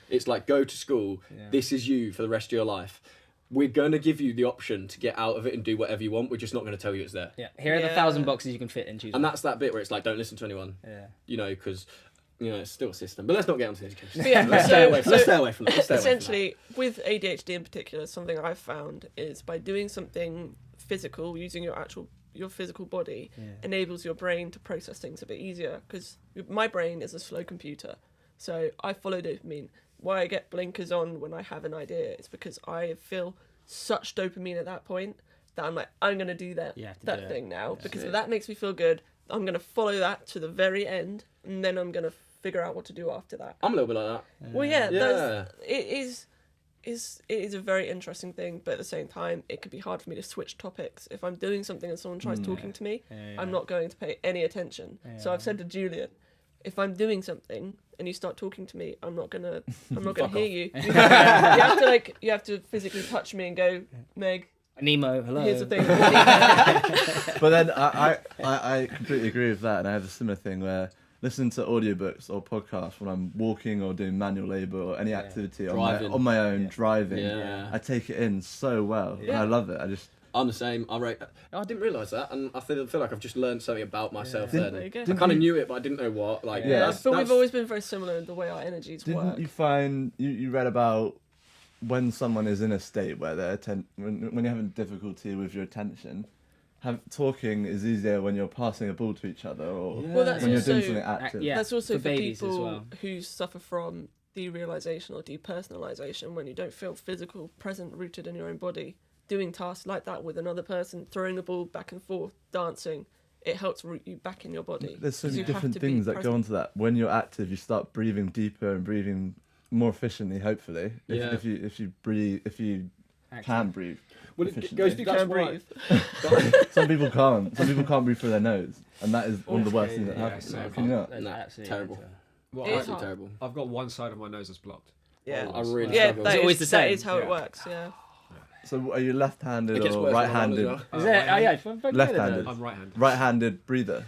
It's like go to school. Yeah. This is you for the rest of your life. We're going to give you the option to get out of it and do whatever you want. We're just not going to tell you it's there. Yeah. Here are the Yeah. 1,000 boxes you can fit in. Choose. And one. that's that bit where it's like, don't listen to anyone. Yeah. You know, because it's still a system. But let's not get onto education. But yeah, let's stay away from that. Let's stay away from that. Essentially, with ADHD in particular, something I've found is by doing something physical, using your physical body, enables your brain to process things a bit easier. Because my brain is a slow computer, so I follow dopamine. Why I get blinkers on when I have an idea is because I feel such dopamine at that point that I'm like, I'm gonna do that You have to that do it. thing now because it. that makes me feel good. I'm gonna follow that to the very end, and then I'm gonna figure out what to do after that. I'm a little bit like that. Well, yeah, Yeah. it is a very interesting thing, but at the same time, it could be hard for me to switch topics. If I'm doing something and someone tries talking to me, I'm not going to pay any attention. So I've said to Julian, if I'm doing something and you start talking to me, I'm not gonna Fuck hear off. you. You have to physically touch me and go, Meg, Nemo, hello. here's the thing. But then I completely agree with that, and I have a similar thing where listening to audiobooks or podcasts when I'm walking or doing manual labour or any activity Driving. on my own, driving, Yeah. I take it in so well. And I love it. I'm the same. I didn't realise that, and I feel like I've just learned something about myself Didn't- There you then. go. I kind of knew it, but I didn't know what. Like, Yeah. that's, But that's, we've always been very similar in the way our energies Didn't work. you find you read about when someone is in a state where when you're having difficulty with your attention, talking is easier when you're passing a ball to each other or Well, that's when you're doing also- something active. Yeah. That's also for for babies as people well. who suffer from derealization or depersonalization, when you don't feel physical, present, rooted in your own body. Doing tasks like that with another person, throwing the ball back and forth, dancing, it helps root you back in your body. There's so Because many you have different to be things that go present. onto that. When you're active, you start breathing deeper and breathing more efficiently. Hopefully, Yeah. if you breathe, if you can breathe. well, it efficiently. goes. You That's can why. breathe. Some people can't. Some people can't breathe through their nose, and that is one of the worst things that Yeah, happens. so Can you not? That's No, absolutely terrible. mental. Well, It is Absolutely hard. terrible. I've got one side of my nose that's blocked. Yeah, I really yeah, struggle. that It's always is- the same. That is how it Yeah. works. Yeah. So, are you left-handed It gets or worse when I'm on as right-handed? well. Is Uh, it? right Oh yeah, hand. it's fucking Left-handed. I'm right-handed. Right-handed breather.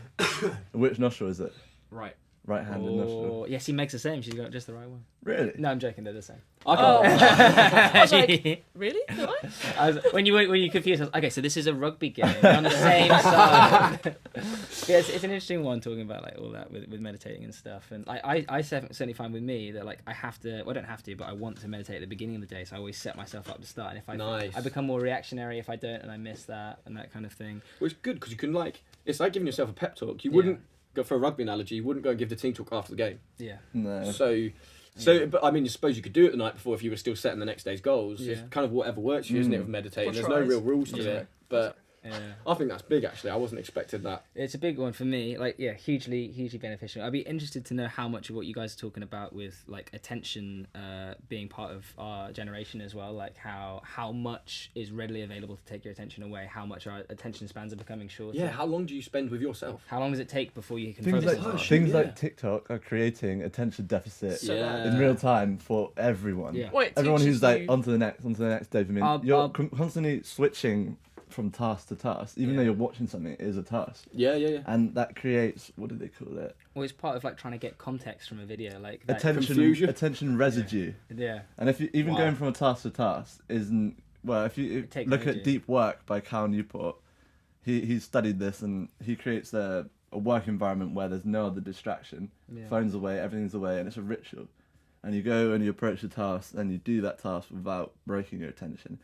Which nostril is it? Right. Right-handed nostril. Oh, yeah, she makes the same. She's got just the right one. Really? No, I'm joking. They're the same. I Oh, can't. I was like, really? Do I? When you confused, I was, okay, so this is a rugby game. We're on the same side. Yeah, it's an interesting one talking about like all that with meditating and stuff. And I certainly find with me that like I have to, well, I don't have to, but I want to meditate at the beginning of the day. So I always set myself up to start. And if Nice. I become more reactionary if I don't and I miss that and that kind of thing. Which is good because you can it's like giving yourself a pep talk. You wouldn't go for a rugby analogy. You wouldn't go and give the team talk after the game. Yeah. No. But I mean, I suppose you could do it the night before if you were still setting the next day's goals. Yeah. It's kind of whatever works for you, isn't it? With meditating, Or there's tries. no real rules to Yeah. it. But Yeah. I think that's big, actually. I wasn't expecting that. It's a big one for me. Like, yeah, hugely beneficial. I'd be interested to know how much of what you guys are talking about with like attention being part of our generation as well. Like how much is readily available to take your attention away. How much our attention spans are becoming shorter. Yeah, how long do you spend with yourself? How long does it take before you can Things focus? like on it? things yeah. like TikTok are creating attention deficit So Yeah. in real time for everyone. Yeah. Well, it Everyone teaches who's like you- onto the next dopamine. I'll- You're I'll- constantly switching from task to task, even though Yeah. you're watching something. It is a task, Yeah. and that creates, what do they call it? Well, it's part of like trying to get context from a video. Like that, Confusion. Attention residue. Yeah. And if you even Wow. going from a task to task isn't, well, if you takes look energy. at Deep Work by Cal Newport, he studied this, and he creates a work environment where there's no other distraction. Yeah. Phone's away, everything's away, and it's a ritual. And you go and you approach the task, and you do that task without breaking your attention,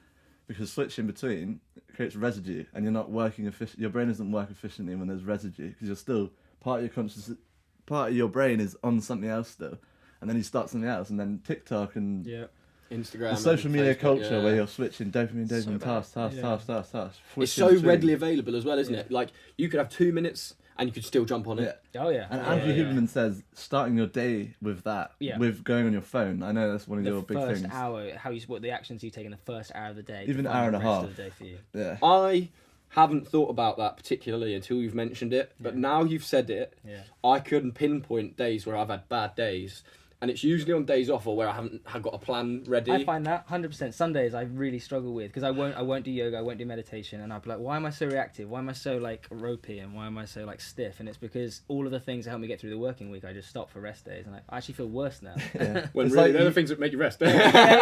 because switching between creates residue, and you're not working your brain doesn't work efficiently when there's residue, because you're still part of your brain is on something else still, and then you start something else, and then TikTok and Yeah. Instagram. the social media Facebook, culture yeah. where you're switching dopamine, So bad. task, Yeah. task. It's switching so between. readily available as well, isn't it? Like, you could have 2 minutes and you could still jump on it. Yeah. Oh yeah. And Yeah, Andrew yeah. Huberman says starting your day with that, Yeah. with going on your phone. I know that's one of The your big first things. hour, what the actions you take in the first hour of the day, Even an define hour the and a rest half. of the day for you. Yeah. I haven't thought about that particularly until you've mentioned it, but Yeah. now you've said it, Yeah. I can pinpoint days where I've had bad days, and it's usually on days off or where I haven't had got a plan ready. I find that 100%. Sundays I really struggle with because I won't do yoga, I won't do meditation, and I'll be like, why am I so reactive? Why am I so like ropey, and why am I so like stiff? And it's because all of the things that help me get through the working week, I just stop for rest days, and I actually feel worse now. Yeah. when It's really like they're the you- things that make you rest. Yeah,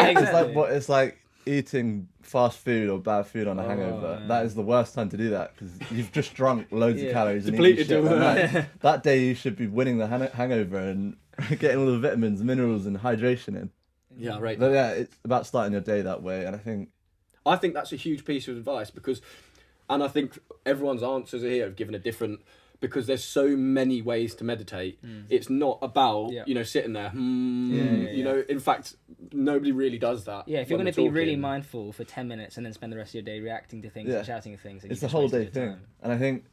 It's exactly. like it's like eating fast food or bad food on a Oh, hangover. man. That is the worst time to do that, because you've just drunk loads Yeah. of calories and Depleted eaten shit your- that night. That day you should be winning the hangover and getting all the vitamins, minerals, and hydration in. Yeah, right. But yeah, it's about starting your day that way, and I think I think that's a huge piece of advice because, and I think everyone's answers here have given a different, because there's so many ways to meditate. It's not about, Yeah. Sitting there, Yeah. in fact, nobody really does that. Yeah, if you're when going to be we're really talking. mindful for 10 minutes and then spend the rest of your day reacting to things Yeah. and shouting at things, then it's you a just whole wasted day your thing. time. And I think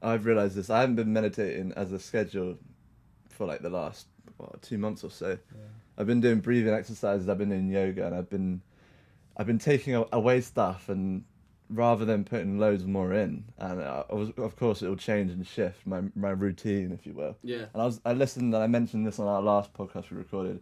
I've realised this. I haven't been meditating as a schedule for like the last 2 months or so. I've been doing breathing exercises, I've been doing yoga, and I've been taking away stuff, and rather than putting loads more in, and of course it will change and shift my routine, if you will. Yeah. And I listened, and I mentioned this on our last podcast we recorded.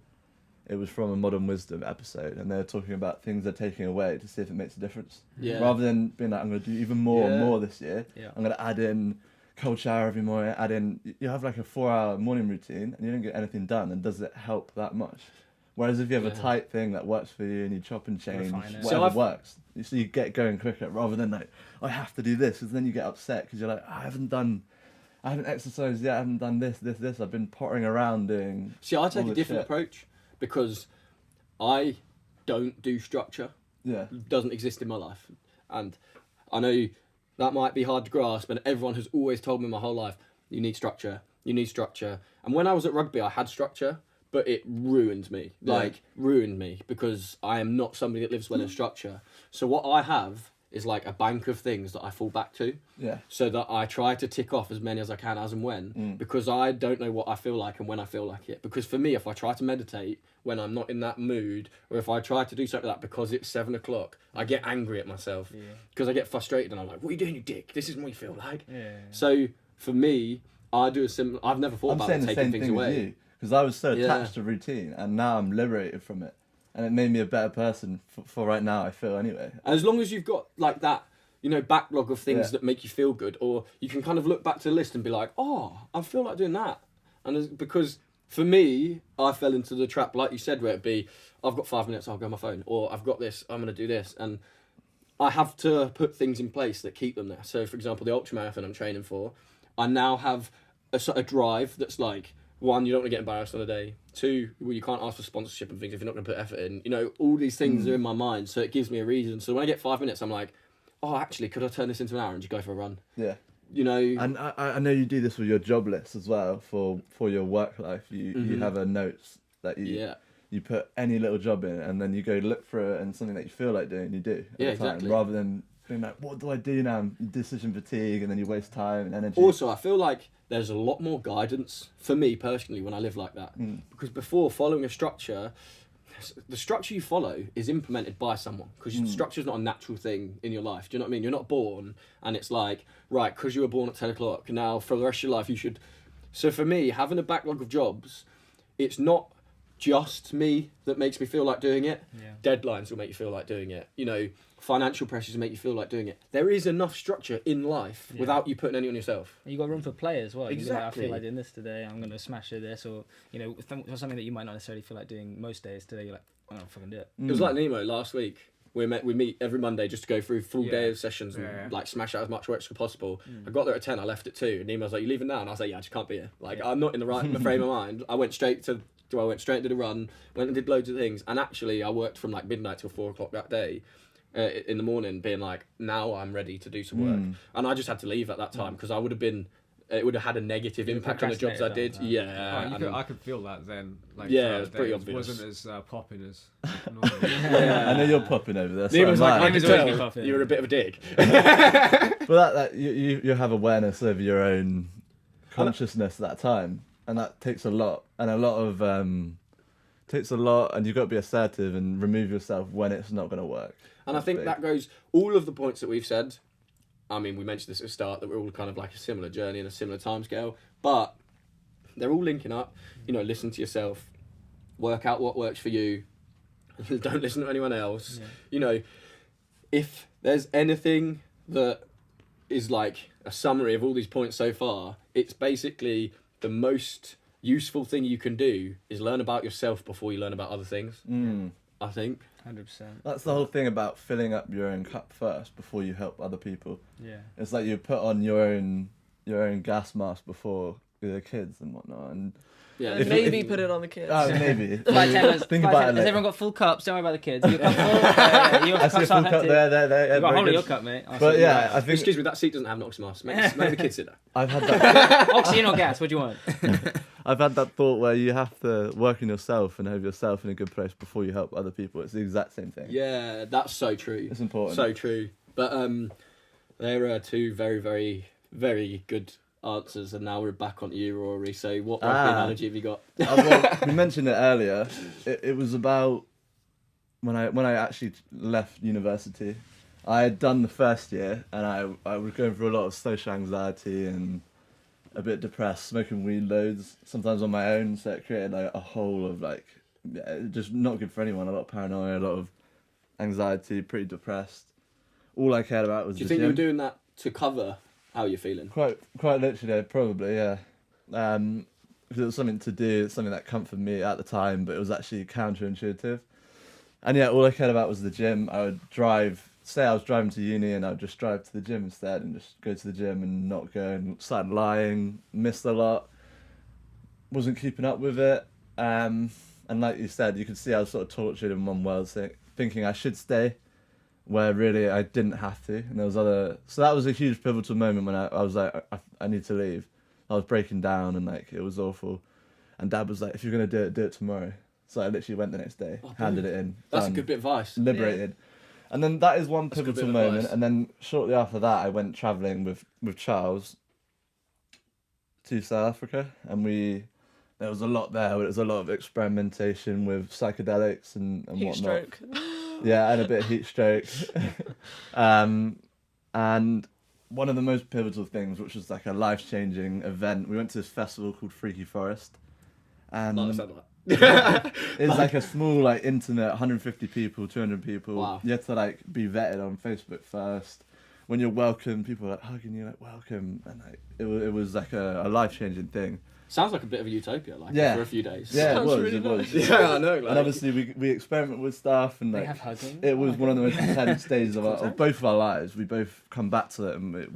It was from a Modern Wisdom episode, and they were talking about things they're taking away to see if it makes a difference. Yeah. Rather than being like, I'm going to do even more and Yeah. more this year, Yeah. I'm going to add in cold shower every morning, you have like a 4-hour morning routine, and you don't get anything done, and does it help that much? Whereas if you have a Yeah. tight thing that works for you, and you chop and change, Refine it. whatever So I've- works, so you get going quicker, rather than like, I have to do this, because then you get upset, because you're like, I haven't exercised yet, I haven't done this, I've been pottering around doing See, I take all a this different shit. approach because I don't do structure. Yeah. Doesn't exist in my life. And I know that might be hard to grasp, and everyone has always told me my whole life, you need structure. And when I was at rugby, I had structure, but it ruined me. Yeah. Ruined me, because I am not somebody that lives well in structure. So what I have is like a bank of things that I fall back to, Yeah. so that I try to tick off as many as I can as and when, because I don't know what I feel like and when I feel like it. Because for me, if I try to meditate when I'm not in that mood, or if I try to do something like that because it's 7 o'clock, I get angry at myself, because I get frustrated and I'm like, what are you doing, you dick? This isn't what you feel like. Yeah. So for me, I do a similar, I've never thought I'm about saying the taking same things thing away. as you, because I was so Yeah. attached to routine, and now I'm liberated from it, and it made me a better person for right now, I feel, anyway. And as long as you've got like that, backlog of things Yeah. that make you feel good, or you can kind of look back to the list and be like, oh, I feel like doing that. And because for me, I fell into the trap, like you said, where it'd be, I've got 5 minutes, I'll go on my phone, or I've got this, I'm going to do this. And I have to put things in place that keep them there. So, for example, the ultramarathon I'm training for, I now have a sort of drive that's like, 1, you don't want to get embarrassed on a day. 2, well, you can't ask for sponsorship and things if you're not going to put effort in. All these things are in my mind, so it gives me a reason. So when I get 5 minutes, I'm like, oh, actually, could I turn this into an hour and just go for a run? Yeah. And And I know you do this with your job list as well, for your work life. You have a notes that you put any little job in, and then you go look for it, and something that you feel like doing, you do at Yeah, the time, exactly. rather than being like, what do I do now? Decision fatigue, and then you waste time and energy. Also, I feel like there's a lot more guidance for me personally when I live like that. Because before, following a structure, the structure you follow is implemented by someone. Because structure is not a natural thing in your life. Do you know what I mean? You're not born and it's like, right, because you were born at 10 o'clock, now for the rest of your life you should... So for me, having a backlog of jobs, it's not just me that makes me feel like doing it. Deadlines will make you feel like doing it. You know, financial pressures will make you feel like doing it. There is enough structure in life without you putting any on yourself. You got room for play as well. Exactly. You can be like, I feel like doing this today. I'm gonna smash through this, or you know, something that you might not necessarily feel like doing most days. Today, you're like, I'm gonna fucking do it. It was like Nemo last week. We meet every Monday just to go through full day of sessions and like smash out as much work as possible. I got there at 10, I left at 2, and Nemo's like, you leaving now? And I was like, yeah, I just can't be here. Like, I'm not in the right frame of mind. I went straight to the run, went and did loads of things, and actually I worked from like midnight till 4 o'clock that day in the morning, being like, now I'm ready to do some work. And I just had to leave at that time because it would have had a negative impact on the jobs I did. I could feel that then. Like, yeah, it was throughout the pretty day. obvious. It wasn't as popping as normal. I know you're popping over there. So Nemo's like, I am can Nemo's always been tell popping. you're a bit of a dick. But that you have awareness over your own consciousness at that time, and that takes a lot, and and you've got to be assertive and remove yourself when it's not going to work. And I think that goes, all of the points that we've said, I mean, we mentioned this at the start, that we're all kind of like a similar journey and a similar timescale, but they're all linking up. You know, listen to yourself, work out what works for you, don't listen to anyone else. You know, if there's anything that is like a summary of all these points so far, it's basically the most useful thing you can do is learn about yourself before you learn about other things. I think 100%. That's the whole thing about filling up your own cup first before you help other people. Yeah. It's like you put on your own gas mask before the kids and whatnot, and And maybe put it on the kids. maybe. Think about it Has later. everyone got full cups? Don't worry about the kids. Your cup full. Your I see a cups full are cup empty. there. You got a very hole in good. your cup, mate. I'll But see yeah, you. I think excuse me, that seat doesn't have an oxygen mask. Make the kids sit there. I've had that. Oxygen or gas? What do you want? I've had that thought where you have to work on yourself and have yourself in a good place before you help other people. It's the exact same thing. Yeah, that's so true. It's important. So true. But there are two very, very, very good answers, and now we're back onto you, Rory. So what rugby analogy have you got? Well, we mentioned it earlier. It was about when I actually left university. I had done the first year, and I was going through a lot of social anxiety and a bit depressed, smoking weed loads, sometimes on my own. So it created like a whole of like, just not good for anyone. A lot of paranoia, a lot of anxiety, pretty depressed. All I cared about was. Do you think you were doing that to cover how you're feeling? Quite literally, probably, yeah. Because it was something to do, something that comforted me at the time, but it was actually counterintuitive. And yeah, all I cared about was the gym. I would say I was driving to uni, and I would just drive to the gym instead, and just go to the gym and not go, and started lying, missed a lot, wasn't keeping up with it. And like you said, you could see I was sort of tortured in one world, thinking I should stay, where really I didn't have to. And there was so that was a huge pivotal moment when I was like, I need to leave. I was breaking down, and like it was awful. And Dad was like, if you're gonna do it tomorrow. So I literally went the next day, handed it in. That's done, a good bit of advice. liberated. And then that is one pivotal moment. advice. And then shortly after that, I went travelling with Charles to South Africa, and there was a lot there. There was a lot of experimentation with psychedelics and Heat whatnot. stroke. Yeah, and a bit of heat stroke. And one of the most pivotal things, which was like a life-changing event, we went to this festival called Freaky Forest. And Like I said that. it's like a small, like intimate, 150 people, 200 people. Wow. You have to like be vetted on Facebook first. When you're welcome, people are like hugging you, like welcome, and like it was like a life-changing thing. Sounds like a bit of a utopia, like Yeah. for a few days. Yeah, Sounds it was. really It was. nice. Yeah, I know. Like, And obviously we experiment with stuff, and They like have hugging. it was one of the most intense days of both of our lives. We both come back to it, and it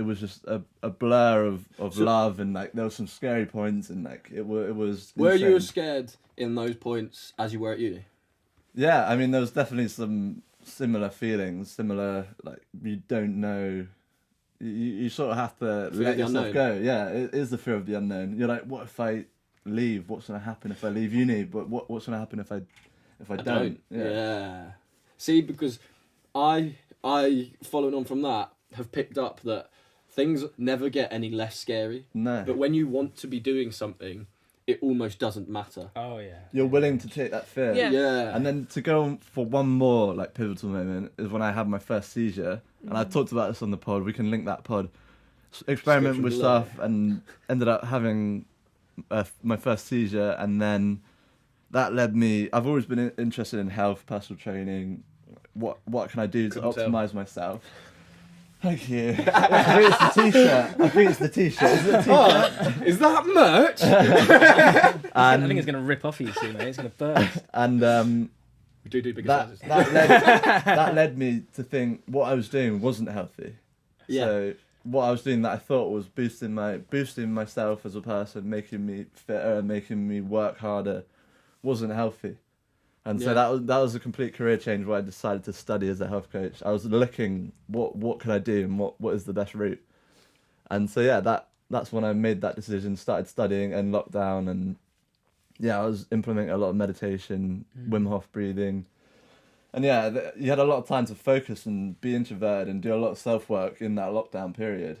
was just a blur of love, and like there was some scary points, and like it was. were you insane. as scared in those points as you were at uni? Yeah, I mean there was definitely some similar feelings, like you don't know. You sort of have to Fear let of the yourself unknown. go. Yeah, it is the fear of the unknown. You're like, what if I leave? What's gonna happen if I leave uni? But what's gonna happen if I don't? Yeah. See, because I following on from that, have picked up that things never get any less scary. No. But when you want to be doing something, it almost doesn't matter. Oh yeah. You're willing to take that fear. Yeah. Yeah. And then to go on for one more like pivotal moment is when I had my first seizure, and I talked about this on the pod. We can link that pod. Experiment with below. stuff, and ended up having my first seizure, and then that led me. I've always been interested in health, personal training. What can I do to Couldn't tell. optimize myself? Thank you. I think it's the t-shirt. I think it's the t-shirt. Is it the t-shirt? Oh, is that merch? I think it's gonna rip off of you soon, mate. It's gonna burst. And We do bigger that sizes. that led me to think what I was doing wasn't healthy. Yeah. So what I was doing that I thought was boosting myself as a person, making me fitter, and making me work harder, wasn't healthy. And so Yeah. that was a complete career change where I decided to study as a health coach. I was looking what could I do and what is the best route. And so yeah, that's when I made that decision, started studying in lockdown, and yeah, I was implementing a lot of meditation, Wim Hof breathing. And yeah, you had a lot of time to focus and be introverted and do a lot of self-work in that lockdown period.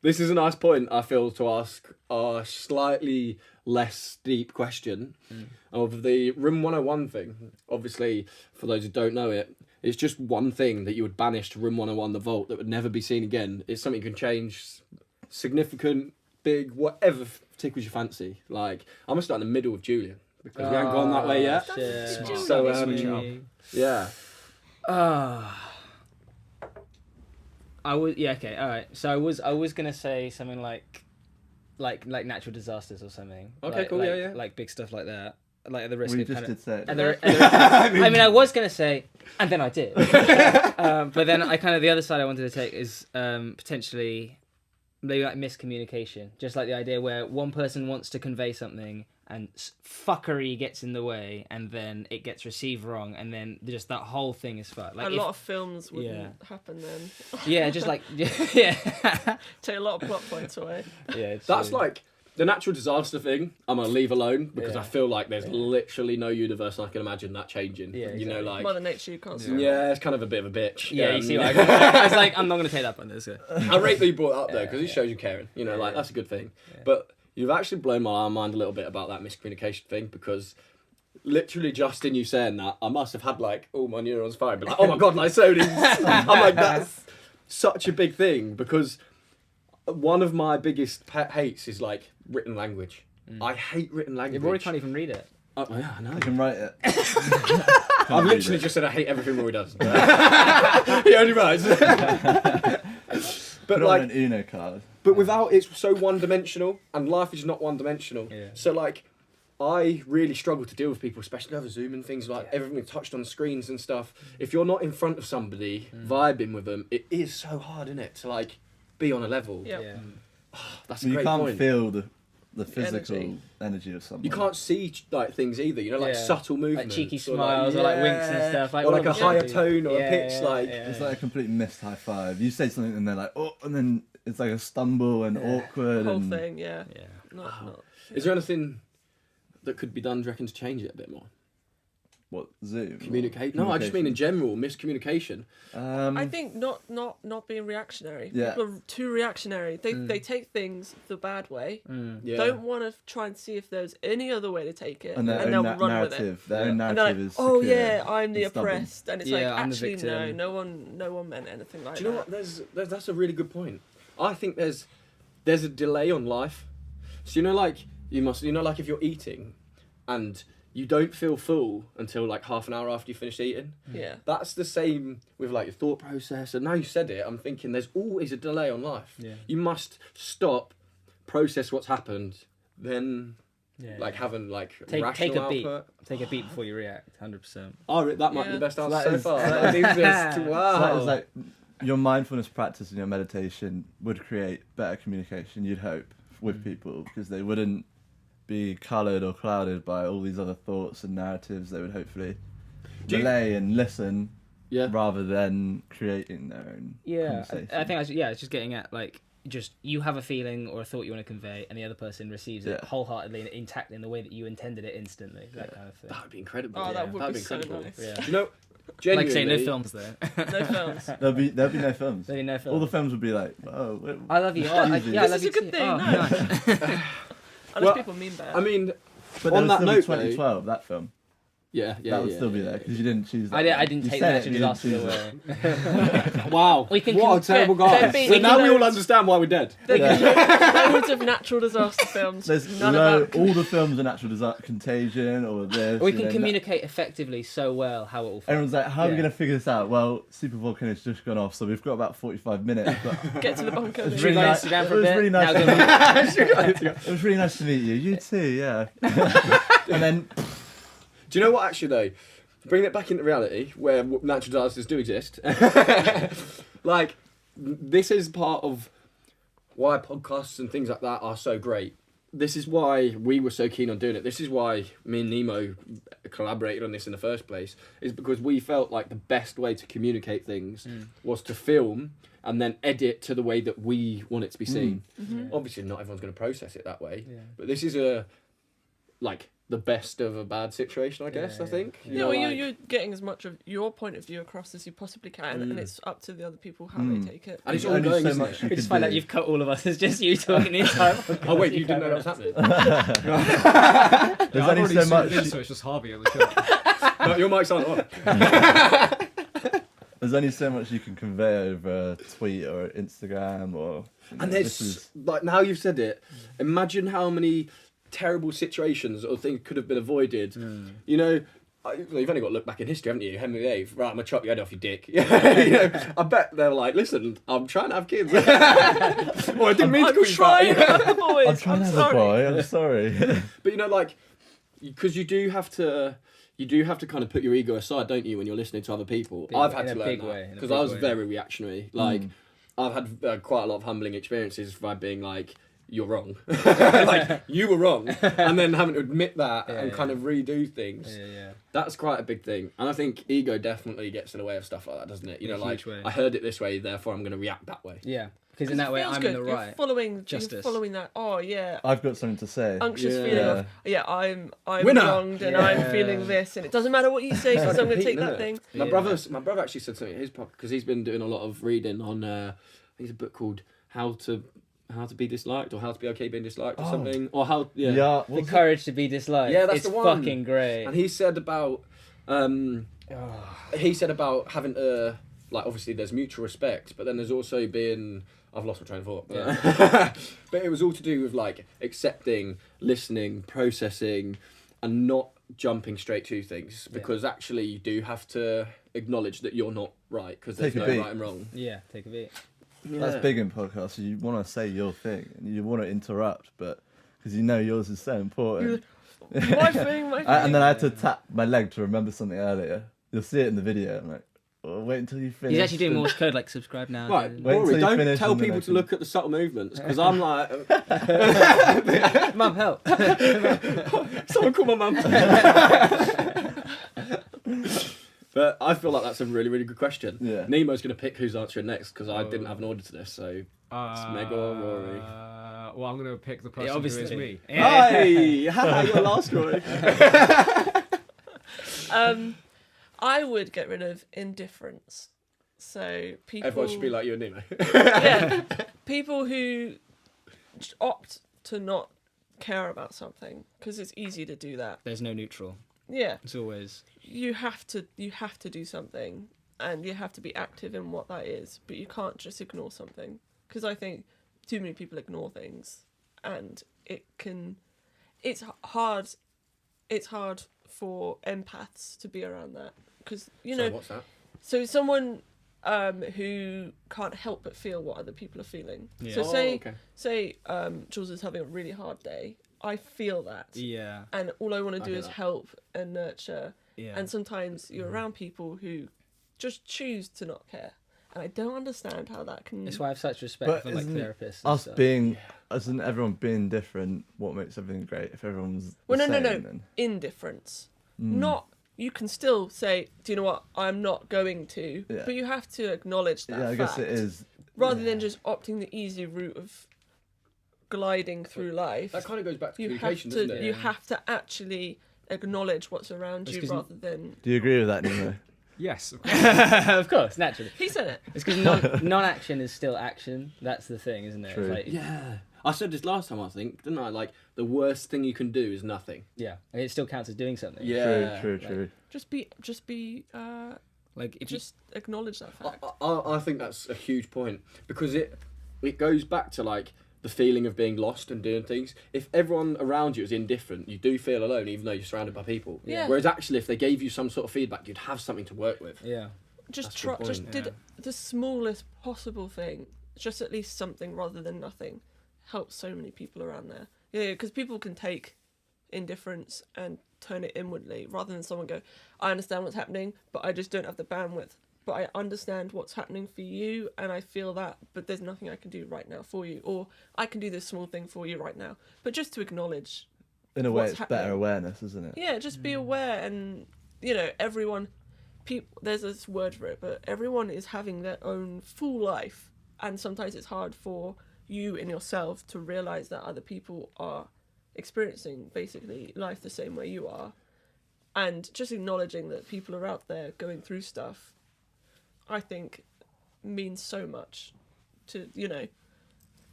This is a nice point, I feel, to ask a slightly less deep question of the Room 101 thing. Obviously, for those who don't know it, it's just one thing that you would banish to Room 101, the vault, that would never be seen again. It's something you can change, significant, big, whatever tickles your fancy. Like, I'm going to start in the middle of Julian, because we haven't gone that way yet. Shit. So, yeah. I was okay, all right. So I was gonna say something like natural disasters or something. Okay, like, cool, like, yeah. Like big stuff like that. Like at the risk We of just kind of, did say it. I mean, I was gonna say, and then I did. But then I kind of the other side I wanted to take is potentially maybe like miscommunication. Just like the idea where one person wants to convey something and fuckery gets in the way, and then it gets received wrong, and then just that whole thing is fucked. Like a lot of films wouldn't yeah. happen then. yeah, just like yeah, Take a lot of plot points away. yeah. That's like the natural disaster thing. I'm gonna leave alone because Yeah. I feel like there's literally no universe I can imagine that changing. Yeah, You know, exactly. like Mother Nature, you can't stop. yeah, it's kind of a bit of a bitch. Yeah, you see what I was like, I'm not going to take that one. This I rate that you brought it up though because it Yeah. shows you caring. You know, like Yeah. that's a good thing. Yeah. But you've actually blown my mind a little bit about that miscommunication thing because literally just in you saying that, I must have had like all my neurons firing. But like, oh my god, like so I'm like that's such a big thing because one of my biggest pet hates is like written language. I hate written language. Rory can't even read it. Oh, yeah, I know. I can write it. I've literally just said I hate everything Rory does. He only writes. Put But it like, on an Uno card. but without, it's so one-dimensional, and life is not one-dimensional. Yeah. So like, I really struggle to deal with people, especially over Zoom and things like everything touched on screens and stuff. If you're not in front of somebody, vibing with them, it is so hard, isn't it, to like be on a level. Yep. Yeah. That's a You great can't point. feel the physical Energy. energy of someone. You can't see like things either. You know, like Yeah. subtle Like movements, cheeky or, smiles or like winks and stuff. Like or all like a of the higher stuff. tone or Yeah, a pitch. yeah, Like yeah. It's like a complete missed high five. You say something and they're like, oh, and then it's like a stumble and awkward. The whole and thing, yeah. Yeah. Not. is there anything that could be done, do you reckon, to change it a bit more? What, Zoom? Communicate? No, I just mean in general, miscommunication. I think not being reactionary. Yeah. People are too reactionary. They take things the bad way. Yeah. Don't want to try and see if there's any other way to take it, and their they'll own run with it. narrative. Their own And they're narrative like, is oh secure yeah, I'm the and stubborn. oppressed, and it's Yeah, like I'm the actually victim. no one meant anything like Do you know that. what? That's a really good point. I think there's a delay on life. So like if you're eating, and you don't feel full until like half an hour after you finish eating. Yeah. That's the same with like your thought process. And now you said it, I'm thinking there's always a delay on life. Yeah. You must stop, process what's happened, then Yeah. like having like Take rational a beat. output. Take a beat before you react. 100%. Oh, that might be Yeah. the best So answer that so is- far. that That is just, wow. So that is like your mindfulness practice and your meditation would create better communication, you'd hope, with people because they wouldn't be coloured or clouded by all these other thoughts and narratives. They would hopefully Do you- delay and listen Yeah. rather than creating their own Yeah, conversation. I think it's just getting at like just you have a feeling or a thought you want to convey, and the other person receives it Yeah. wholeheartedly and intact in the way that you intended it instantly. That kind of thing. That would be incredible. Oh, that would That'd be so incredible. nice. Yeah. Do you know? Like Genuinely, say, no films there. No films. There'll be no films. There'll be no films. All the films would be like, oh, wait, I love you. Oh, I Easy. I This love is you a good too. thing. Oh, No. nice. Unless Well, people mean bad. I mean, but on there that would note, still be 2012, that film. yeah, That would still be there because you didn't choose that. I one. didn't You take said the it, natural you didn't disaster choose it. away. Wow. We can what a terrible there guy. be So now we all loads- understand why we're dead. There Yeah. can be loads of natural disaster films. There's None about. all the films are natural disaster, Contagion or this. We you can know, communicate effectively so well how it will. Everyone's like, how are we Yeah. going to figure this out? Well, Super Volcano's just gone off, so we've got about 45 minutes. But Get to the bunker. It was Should we really go nice- Instagram it for a was bit? really nice Now to go- it was really nice to meet you. You too, yeah. And then Do you know what, actually, though? Bring it back into reality, where natural disasters do exist. Like, this is part of why podcasts and things like that are so great. This is why we were so keen on doing it. This is why me and Nemo collaborated on this in the first place, is because we felt like the best way to communicate things was to film and then edit to the way that we want it to be seen. Obviously, not everyone's going to process it that way, Yeah. but this is like the best of a bad situation, I guess. Yeah, I think. yeah. You Yeah, know, well, like- you're getting as much of your point of view across as you possibly can, and it's up to the other people how Mm. they take it. And it's There's all only going, so isn't much it? you We just could find out do. you've cut all of us. It's just you talking the entire podcast. Oh wait, you didn't know that was happening? There's Yeah, I've only already so zoomed much. in, so it's just Harvey on the show. No, your mic's on. on. There's only so much you can convey over a tweet or Instagram or. you know, And this there's is- like, now you've said it, imagine how many terrible situations or things could have been avoided. You know, you've only got to look back in history, haven't you? Henry VIII, right, I'm gonna chop your head off, you dick. You know, I bet they're like, listen, I'm trying to have kids. Well, I didn't mean to I'm call you trying to fat. have the boys. I'm trying to have a sorry. boy. I'm sorry. But you know, like, because you do have to kind of put your ego aside, don't you, when you're listening to other people? Big- I've had in to a learn big that way, in a because big I was way. very reactionary. Like, I've had quite a lot of humbling experiences by being like, you're wrong. Like, you were wrong. And then having to admit that and kind of redo things. Yeah. That's quite a big thing. And I think ego definitely gets in the way of stuff like that, doesn't it? You know, In a like, huge way. I heard it this way, therefore I'm going to react that way. Yeah. Because in that way, It feels I'm good. in the You're right. following Justice. You're following that. Oh yeah. I've got something to say. Anxious Yeah. feeling Yeah. of I'm Winner! wronged and Yeah. I'm feeling this, and it doesn't matter what you say because I'm going to take Competing, that isn't thing. it? Yeah. My brother actually said something in his podcast because he's been doing a lot of reading on. I think it's a book called How to Be Disliked or How to Be Okay Being Disliked or something, or how Yeah. The what's it? courage to be disliked. Yeah, that's it's the one. fucking great. And he said about having to, like, obviously there's mutual respect, but then there's also been, I've lost my train of thought, but, but it was all to do with like accepting, listening, processing, and not jumping straight to things, because actually you do have to acknowledge that you're not right, because there's Take a no beat. right and wrong. Yeah, take a beat. That's big in podcasts. You want to say your thing and you want to interrupt, but because you know yours is so important. My thing. And then I had to tap my leg to remember something earlier. You'll see it in the video. I'm like, oh, wait until you finish. He's actually doing Morse code, like subscribe now. Right, Wait Rory, till you don't finish tell and then people I to can- look at the subtle movements, because I'm like, Mum, help. someone call my mum. But I feel like that's a really, really good question. Yeah. Nemo's going to pick who's answering next, because I didn't have an order to this, so it's Meg or Rory. Well, I'm going to pick the person Yeah, who is obviously. me. Hi! You're last, Rory. I would get rid of indifference. So people. Everyone should be like you and Nemo. Yeah, people who opt to not care about something because it's easy to do that. There's no neutral. Yeah, It's always. you have to do something, and you have to be active in what that is. But you can't just ignore something, because I think too many people ignore things, and it's hard. It's hard for empaths to be around that, because Sorry, what's that? So someone who can't help but feel what other people are feeling. Yeah. So Oh, say Jules is having a really hard day. I feel that. Yeah. And all I want to do hear is that. help and nurture. Yeah. And sometimes you're around people who just choose to not care. And I don't understand how that can... That's why I have such respect But for like isn't therapists. And Us stuff. being, isn't everyone being different what makes everything great? If everyone's the no. same, then... Indifference. Not... You can still say, do you know what, I'm not going to. Yeah. But you have to acknowledge that Yeah, I guess it fact. is. rather than just opting the easy route of gliding through life. That kind of goes back to You have communication, to doesn't it? you have to actually acknowledge what's around It's you 'cause rather than. Do you agree with that, Nemo? Yes. Of course, naturally. He said it. It's because non-action is still action. That's the thing, isn't it? True. It's like, Yeah. I said this last time, I think, didn't I? Like, the worst thing you can do is nothing. yeah, and it still counts as doing something. Yeah. True. Just be. Like if Just acknowledge that fact. I think that's a huge point because it goes back to like the feeling of being lost and doing things. If everyone around you is indifferent, you do feel alone, even though you're surrounded by people. Yeah. Whereas actually, if they gave you some sort of feedback, you'd have something to work with. yeah, Just That's a try. good Just point, did the smallest possible thing. Just at least something rather than nothing. Helps so many people around there. Yeah, because people can take indifference and turn it inwardly rather than someone go, I understand what's happening, but I just don't have the bandwidth. But I understand what's happening for you and I feel that, but there's nothing I can do right now for you. Or I can do this small thing for you right now. But just to acknowledge. In a way, What's it's happening? better awareness, isn't it? Yeah, just be aware and, everyone, there's this word for it, but everyone is having their own full life. And sometimes it's hard for you and yourself to realise that other people are experiencing basically life the same way you are. And just acknowledging that people are out there going through stuff, I think means so much to,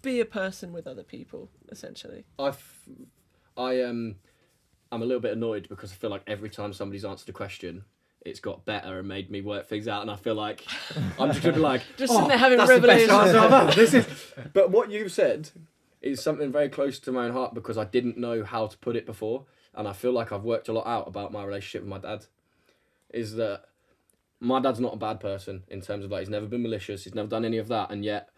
be a person with other people, essentially. I'm a little bit annoyed because I feel like every time somebody's answered a question, it's got better and made me work things out, and I feel like I'm just gonna be like, Just sitting there having that's the best revelations. answer I've had. This is. But what you've said is something very close to my own heart because I didn't know how to put it before, and I feel like I've worked a lot out about my relationship with my dad. Is that my dad's not a bad person in terms of like he's never been malicious, he's never done any of that, and yet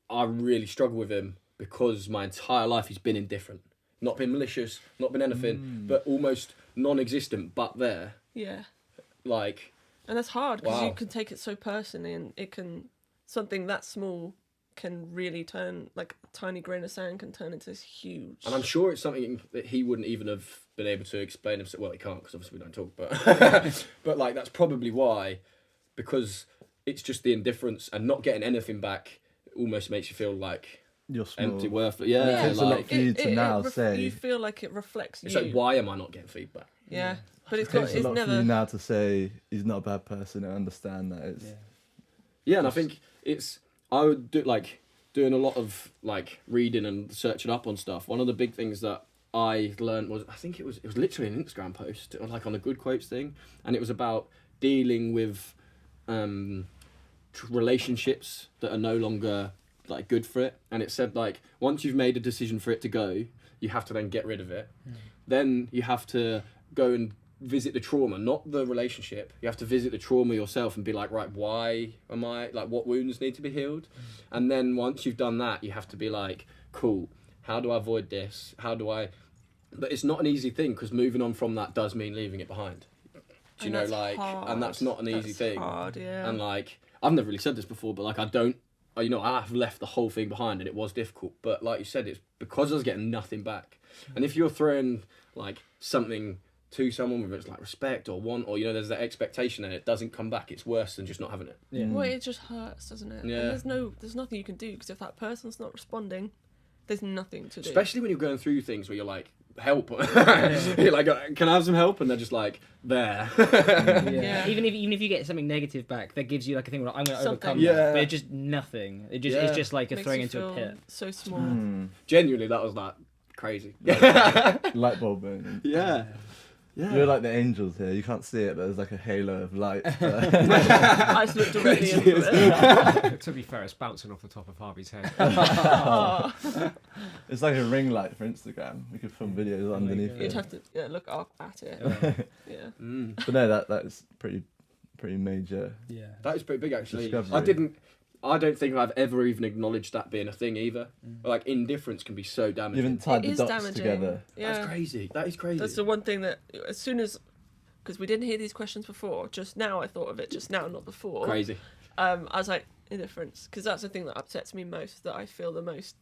I really struggle with him because my entire life he's been indifferent, not been malicious, not been anything, but almost non-existent, but there. Yeah. Like, And that's hard because Wow. you can take it so personally and something that small can really turn, like a tiny grain of sand can turn into this huge. and I'm sure it's something that he wouldn't even have been able to explain himself. Well, he can't because obviously we don't talk, but but like that's probably why, because it's just the indifference and not getting anything back almost makes you feel like You're small. empty, worthless. Yeah, It's a lot like for you to now say. You feel like it reflects it's you. like why am I not getting feedback? Yeah. But It it's got, takes a it's lot for you never. now to say he's not a bad person and understand that it's. yeah. Yeah, and I think I would do like doing a lot of like reading and searching up on stuff. One of the big things that I learned was I think it was literally an Instagram post like on a good quotes thing, and it was about dealing with relationships that are no longer like good for it. And it said like once you've made a decision for it to go, you have to then get rid of it. Then you have to go and visit the trauma, not the relationship. You have to visit the trauma yourself and be like, right, why am I, like, what wounds need to be healed? And then once you've done that, you have to be like, cool, how do I avoid this? But it's not an easy thing because moving on from that does mean leaving it behind. Do you And know, that's like, hard. and that's not an easy That's thing. hard, yeah. And like, I've never really said this before, but like, I have left the whole thing behind and it was difficult. But like you said, it's because I was getting nothing back. And if you're throwing like something to someone, whether it's like respect or want, or there's that expectation and it doesn't come back, it's worse than just not having it. Yeah. Well, it just hurts, doesn't it? Yeah. And there's nothing you can do because if that person's not responding, there's nothing to do. Especially when you're going through things where you're like, help. You're like, can I have some help? And they're just like, there. Yeah. Even if you get something negative back, that gives you like a thing where I'm going to Something. overcome Yeah. that. But it's just nothing. It's Yeah. just like a Makes throwing you into a feel pit. so small. Genuinely, that was like crazy. Light bulb moment. Yeah. You're like the angels here. You can't see it, but there's like a halo of light. I just looked directly into it. To be fair, it's bouncing off the top of Harvey's head. Oh. It's like a ring light for Instagram. We could film videos underneath God. You'd it. have to look up at it. Yeah. Mm. But no, that is pretty major. Yeah. That is pretty big, actually. Discovery. I don't think I've ever even acknowledged that being a thing either. Like, indifference can be so You damaging. haven't tied It the is dots damaging. together. Yeah. That's crazy. That is crazy. That's the one thing that as soon as, because we didn't hear these questions before, just now I thought of it, just now, not before. Crazy. I was like, indifference, because that's the thing that upsets me most, that I feel the most.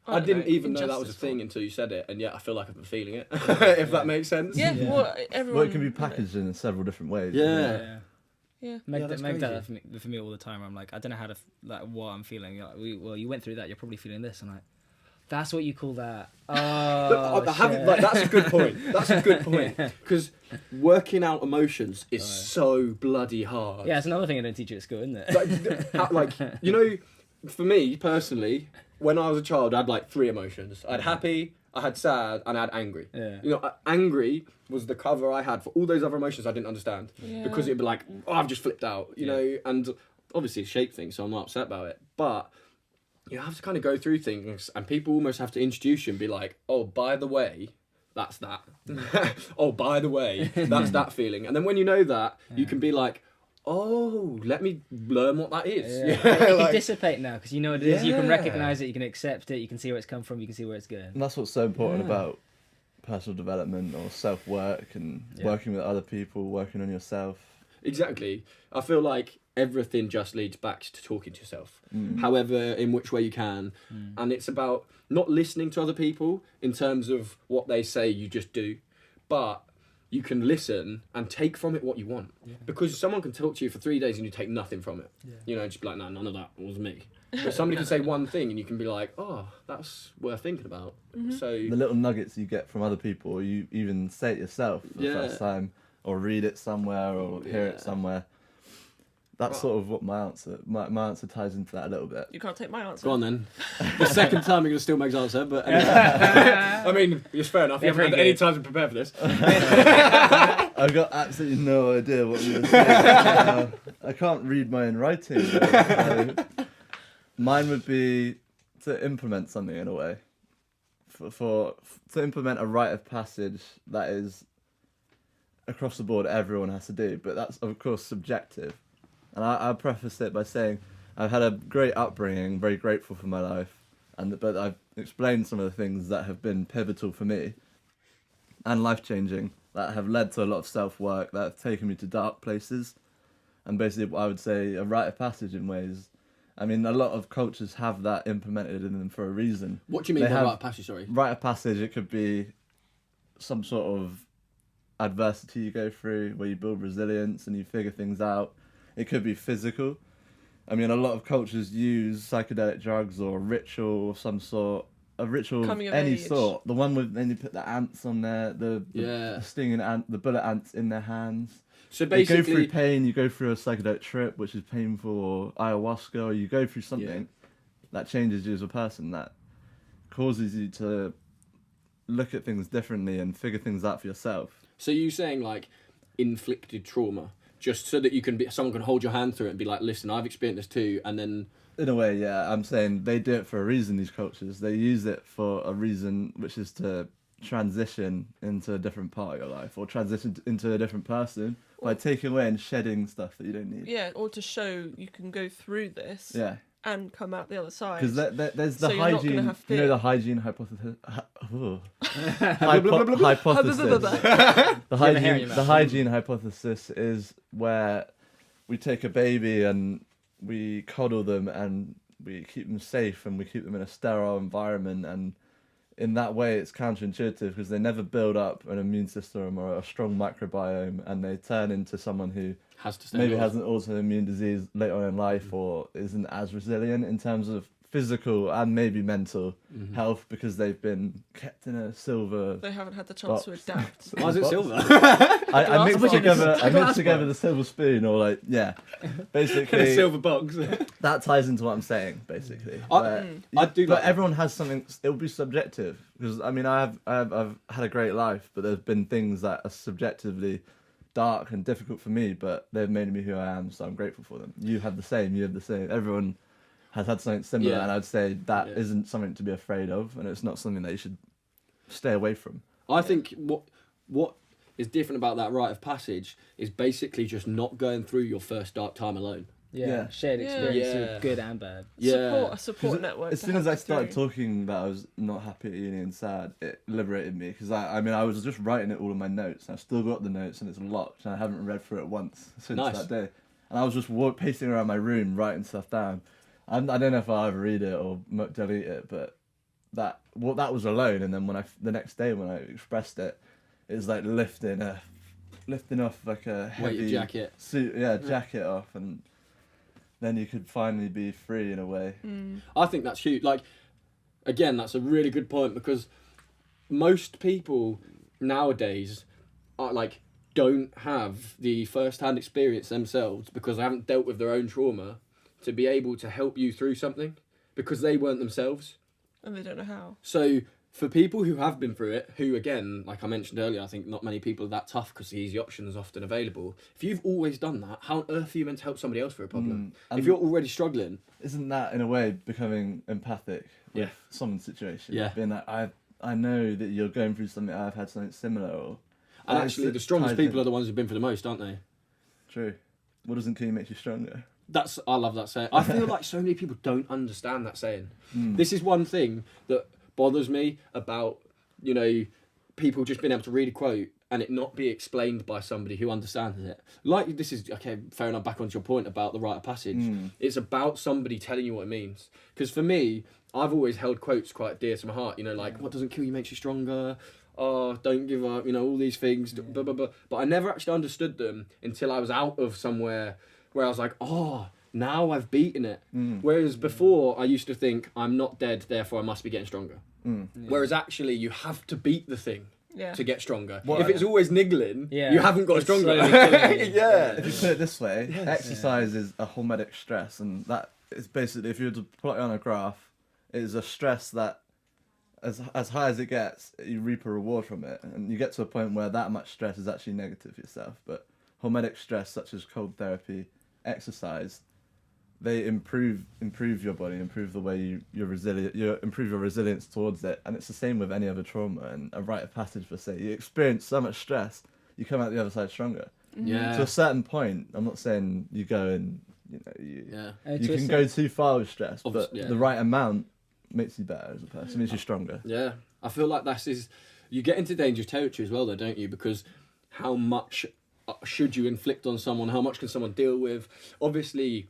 I don't didn't even know that was a injustice thing for. until you said it, and yet I feel like I've been feeling it, if that makes sense. Yeah, Yeah. well, everyone. Well, it can be packaged in several different ways. Yeah. isn't it? Yeah. Yeah. Meg, Yeah, that's Meg does crazy. that for me all the time. I'm like, I don't know how to like what I'm feeling. Like, well, you went through that. You're probably feeling this. I'm like, that's what you call that. Oh, shit. That's a good point. That's a good point. Because working out emotions is so bloody hard. Yeah, it's another thing I don't teach you at school, isn't it? Like, you know, for me personally, when I was a child, I had like 3 emotions. I had happy, I had sad, and I had angry. Yeah. You know, angry was the cover I had for all those other emotions I didn't understand. Yeah. Because it'd be like, oh, I've just flipped out, you know, and obviously it's shape things, so I'm not upset about it. But you have to kind of go through things, and people almost have to introduce you and be like, oh, by the way, that's that. Oh, by the way, that's that feeling. And then when you know that, you can be like, oh, let me learn what that is. Yeah. It can Like- dissipate now because you know what it is. You can Yeah. recognize it. You can accept it. You can see where it's come from. You can see where it's going. And that's what's so important Yeah. about personal development or self-work and working with other people, working on yourself. Exactly. I feel like everything just leads back to talking to yourself, however, in which way you can. And it's about not listening to other people in terms of what they say you just do, but you can listen and take from it what you want. Because someone can talk to you for 3 days and you take nothing from it. You know, just be like, no, none of that was me. But somebody can say one thing and you can be like, oh, that's worth thinking about. So The little nuggets you get from other people, or you even say it yourself for the first time, or read it somewhere, or hear it somewhere. That's sort of what my answer ties into that a little bit. You can't take my answer. go on then. The second time you're going to steal Meg's answer, but anyway. I mean, it's fair enough. You haven't had any time to prepare for this. I've got absolutely no idea what I'm going to say. I can't read my own writing. So mine would be to implement something in a way. To implement a rite of passage that is across the board everyone has to do, but that's of course subjective. And I'll preface it by saying I've had a great upbringing, very grateful for my life, but I've explained some of the things that have been pivotal for me and life-changing, that have led to a lot of self-work, that have taken me to dark places. And basically, I would say a rite of passage in ways. I mean, a lot of cultures have that implemented in them for a reason. What do you mean They by have- rite of passage, sorry? Rite of passage, it could be some sort of adversity you go through where you build resilience and you figure things out. It could be physical. I mean, a lot of cultures use psychedelic drugs or ritual of some sort. A ritual of Coming of any age. sort. The one with then you put the ants on there, the stinging ant, the bullet ants in their hands. So You go through basically, pain, you go through a psychedelic trip, which is painful, or ayahuasca, or you go through something that changes you as a person, that causes you to look at things differently and figure things out for yourself. so you saying like inflicted trauma, just so that someone can hold your hand through it and be like, listen, I've experienced this too, and then In a way, yeah. I'm saying they do it for a reason, these cultures. They use it for a reason, which is to transition into a different part of your life, or transition into a different person by taking away and shedding stuff that you don't need. Yeah, or to show you can go through this Yeah. and come out the other side. Because there's the So you're not gonna hygiene, have you know, fear. the hygiene hypothesis. Hypothesis. The have a hair in your hygiene, mouth? the hygiene hypothesis is where we take a baby and we coddle them and we keep them safe and we keep them in a sterile environment, and in that way it's counterintuitive because they never build up an immune system or a strong microbiome, and they turn into someone who has to stay maybe indoors. has an autoimmune disease later on in life or isn't as resilient in terms of physical and maybe mental health because they've been kept in a silver. They haven't had the chance to Box. adapt. Why is it Box. silver? I mixed box. together. I Glass mixed together box. the silver spoon, or like In a basically silver box. that ties into what I'm saying. Basically, I do but like everyone has something. It will be subjective because I mean I've had a great life, but there's been things that are subjectively dark and difficult for me, but they've made me who I am, so I'm grateful for them. You have the same. You have the same. Everyone has had something similar, Yeah. and I'd say that Yeah. isn't something to be afraid of, and it's not something that you should stay away from. I think what is different about that rite of passage is basically just not going through your first dark time alone. Yeah. Shared Yeah. experience, Yeah. good and bad. A support 'Cause network. As to soon as help I you started through. talking that I was not happy at uni and sad, it liberated me because I mean I was just writing it all in my notes. I've still got the notes and it's locked and I haven't read through it once since Nice. that day. And I was just pacing around my room writing stuff down. I don't know if I'll ever read it or delete it, but that was alone. And then the next day when I expressed it, it was like lifting a lifting off like a heavy Weighted jacket. suit, jacket off, and then you could finally be free in a way. I think that's huge. Like, again, that's a really good point, because most people nowadays are like don't have the first-hand experience themselves, because they haven't dealt with their own trauma to be able to help you through something, because they weren't themselves. And they don't know how. So for people who have been through it, who, again, like I mentioned earlier, I think not many people are that tough because the easy option is often available. If you've always done that, how on earth are you meant to help somebody else through a problem? If you're already struggling. Isn't that, in a way, becoming empathic with someone's situation? Yeah. Being like, I know that you're going through something, I've had something similar. Or And actually, the strongest people are the ones who've been through the most, aren't they? True. What doesn't kill you makes you stronger. I love that saying. I feel like so many people don't understand that saying. This is one thing that bothers me about, you know, people just being able to read a quote and it not be explained by somebody who understands it. Like, this is, okay, fair enough, back onto your point about the rite of passage. It's about somebody telling you what it means. Because for me, I've always held quotes quite dear to my heart, you know, like, what doesn't kill you makes you stronger, oh, don't give up, you know, all these things, blah, blah, blah. But I never actually understood them until I was out of somewhere where I was like, oh, now I've beaten it. Whereas before, I used to think, I'm not dead, therefore I must be getting stronger. Whereas actually, you have to beat the thing to get stronger. If it's always niggling, you haven't got stronger. If you put it this way, exercise is a hormetic stress, and that is basically, if you were to plot it on a graph, it is a stress that, as high as it gets, you reap a reward from it, and you get to a point where that much stress is actually negative for yourself. But hormetic stress, such as cold therapy, exercise, they improve your body, improve the way you're resilient, improve your resilience towards it. And it's the same with any other trauma and a rite of passage per se. You experience so much stress, you come out the other side stronger. To a certain point. I'm not saying you go and you can go too far with stress, but the right amount makes you better as a person, makes you stronger. Yeah, I feel like you get into dangerous territory as well, though, don't you? Because how much should you inflict on someone? How much can someone deal with? Obviously,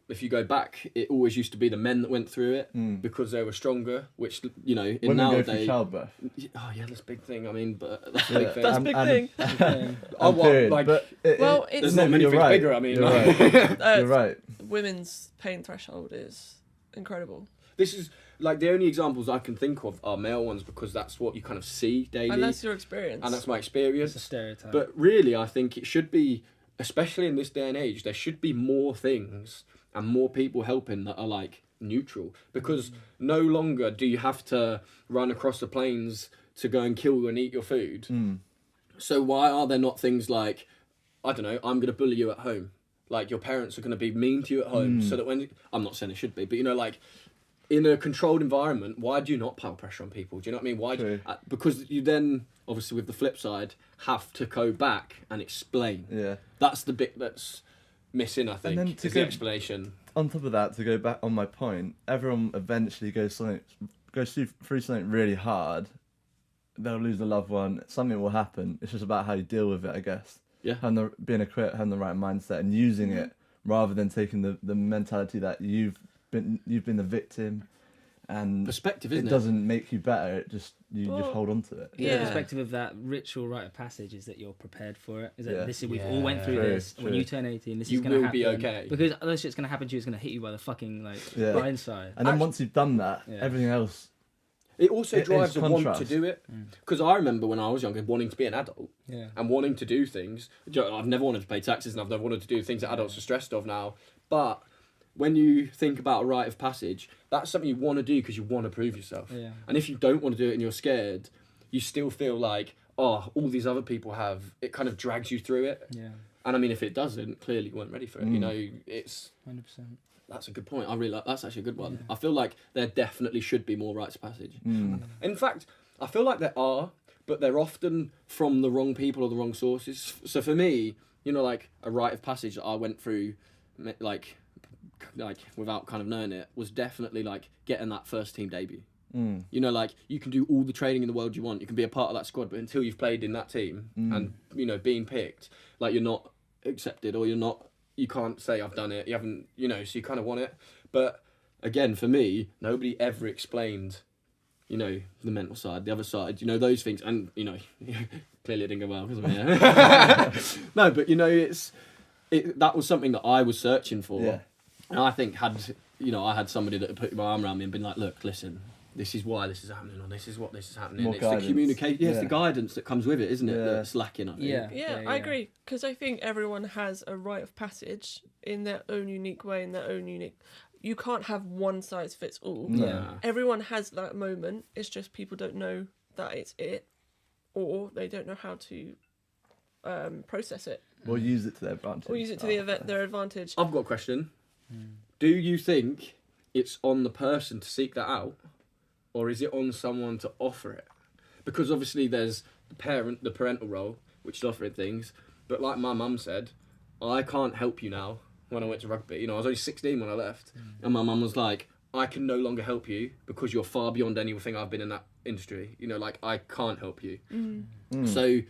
if you go back, it always used to be the men that went through it because they were stronger, which, you know, in Women nowadays... go through childbirth. Oh, yeah, that's a big thing. I mean, but that's a big thing. That's a big thing. There's not many things bigger, I mean. You're right. You're right. Women's pain threshold is incredible. This is, like, the only examples I can think of are male ones, because that's what you kind of see daily. And that's your experience. And that's my experience. It's a stereotype. But really, I think it should be, especially in this day and age, there should be more things and more people helping that are, like, neutral. Because no longer do you have to run across the plains to go and kill and eat your food. So why are there not things like, I don't know, I'm going to bully you at home. Like, your parents are going to be mean to you at home, so that when... I'm not saying it should be, but, you know, like, in a controlled environment, why do you not pile pressure on people? Do you know what I mean? Why? Because you then, obviously, with the flip side, have to go back and explain. Yeah. That's the bit that's missing, I think, And then is the explanation. On top of that, to go back on my point, everyone eventually goes through something really hard. They'll lose a loved one. Something will happen. It's just about how you deal with it, I guess. Yeah. Being equipped, having the right mindset, and using it rather than taking the mentality that you've been the victim, and Perspective, isn't it? It doesn't make you better. It just you just hold on to it. The perspective of that ritual rite of passage is that you're prepared for it. Is that we've all went through True, this. true. When you turn 18, this You is going to will happen. be okay. Because other shit's going to happen to you. It's going to hit you by the fucking blindside. And then once you've done that, everything else. It also drives is a want contrast. to do it. Because I remember when I was younger, wanting to be an adult and wanting to do things. I've never wanted to pay taxes, and I've never wanted to do things that adults are stressed of now. But when you think about a rite of passage, that's something you want to do because you want to prove yourself. Yeah. And if you don't want to do it and you're scared, you still feel like, oh, all these other people have. It kind of drags you through it. Yeah. And I mean, if it doesn't, clearly you weren't ready for it. You know, it's... 100%. That's a good point. I really like. That's actually a good one. I feel like there definitely should be more rites of passage. In fact, I feel like there are, but they're often from the wrong people or the wrong sources. So for me, you know, like a rite of passage that I went through, like without kind of knowing it, was definitely like getting that first team debut. You know, like, you can do all the training in the world you want. You can be a part of that squad, but until you've played in that team and, you know, being picked, like, you're not accepted, or you can't say I've done it. You haven't, you know, so you kind of want it. But again, for me, nobody ever explained, you know, the mental side, the other side, you know, those things, and you know, clearly it didn't go well because I'm here. No, but you know, that was something that I was searching for, Yeah. and I think I had somebody that had put my arm around me and been like, look, listen, this is why this is happening, or this is what this is happening. More It's guidance. the communication, it's the Yeah. guidance that comes with it, isn't it? Yeah. That's lacking, I think. Yeah, I agree. Because I think everyone has a rite of passage in their own unique way, in their own unique. You can't have one size fits all. No. Yeah. Everyone has that moment. It's just people don't know that it's it, or they don't know how to process it, Or use it to their advantage. or use it to their advantage. I've got a question. Do you think it's on the person to seek that out, or is it on someone to offer it? Because obviously there's the parental role, which is offering things. But like my mum said, I can't help you now when I went to rugby. You know, I was only 16 when I left. And my mum was like, I can no longer help you because you're far beyond anything I've been in that industry. You know, like, I can't help you. So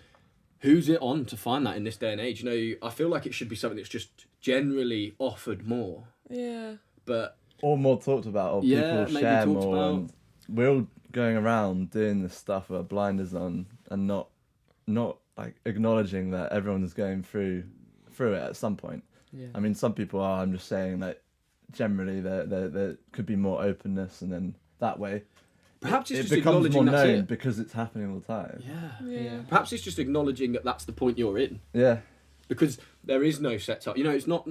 who's it on to find that in this day and age? You know, I feel like it should be something that's just generally offered more. Yeah. But Or more talked about, or Yeah, people maybe share talked more. about. And we're all going around doing this stuff with our blinders on and not like acknowledging that everyone's going through it at some point. Yeah. I mean, some people are. I'm just saying that generally there could be more openness, and then that way perhaps it's it just becomes more acknowledging that's known it. because it's happening all the time. Yeah. Perhaps it's just acknowledging that that's the point you're in. Yeah. Because there is no set up. You know, it's not.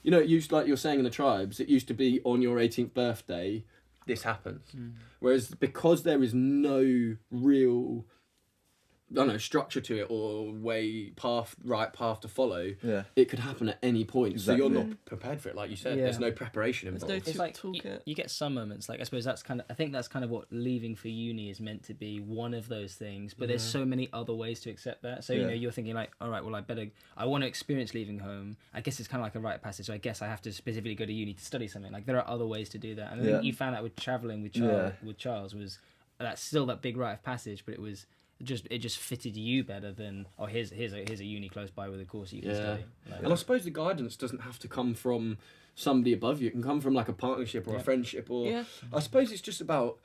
You know, it used, like you're saying in the tribes, it used to be on your 18th birthday, this happens. Whereas because there is no real, I don't know, structure to it or right path to follow, Yeah. it could happen at any point. So you're Exactly. not prepared for it, like you said. Yeah. There's no preparation There's involved. no It's like toolkit. you get some moments, like I suppose I think that's kind of what leaving for uni is meant to be, one of those things, but there's so many other ways to accept that. So you Yeah. know, you're thinking like, all right, well, I want to experience leaving home. I guess it's kind of like a rite of passage, so I guess I have to specifically go to uni to study something. Like there are other ways to do that, and I Yeah. think you found out with traveling with Charles was that's still that big rite of passage, but it just fitted you better than here's a uni close by with a course you can study. Like, And I suppose the guidance doesn't have to come from somebody above you. It can come from like a partnership or a friendship, or I suppose it's just about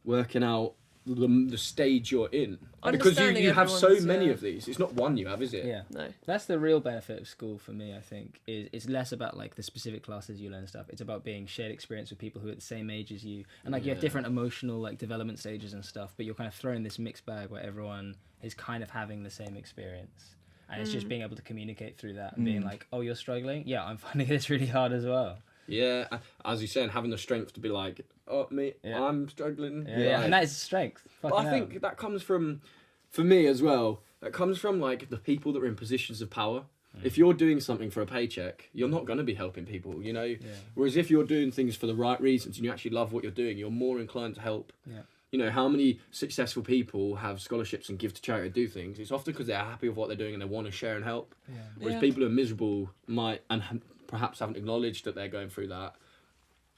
working out the stage you're in, because Understanding you have so everyone's, many of these. It's not one you have, is it? yeah. No. That's the real benefit of school for me, I think, is it's less about like the specific classes you learn stuff. It's about being shared experience with people who are the same age as you. And like you have different emotional like development stages and stuff, but you're kind of throwing this mixed bag where everyone is kind of having the same experience. And it's just being able to communicate through that and being like, oh, you're struggling? Yeah, I'm finding this really hard as well. Yeah, as you're saying, having the strength to be like, oh, me, Yeah. I'm struggling. Yeah. Like- And that is strength. But Fucking I hell. think that comes from, for me as well, that comes from like the people that are in positions of power. If you're doing something for a paycheck, you're not going to be helping people, you know? Whereas if you're doing things for the right reasons and you actually love what you're doing, you're more inclined to help. Yeah. You know, how many successful people have scholarships and give to charity and do things? It's often because they're happy with what they're doing and they want to share and help. Whereas Yeah. people who are miserable perhaps haven't acknowledged that they're going through that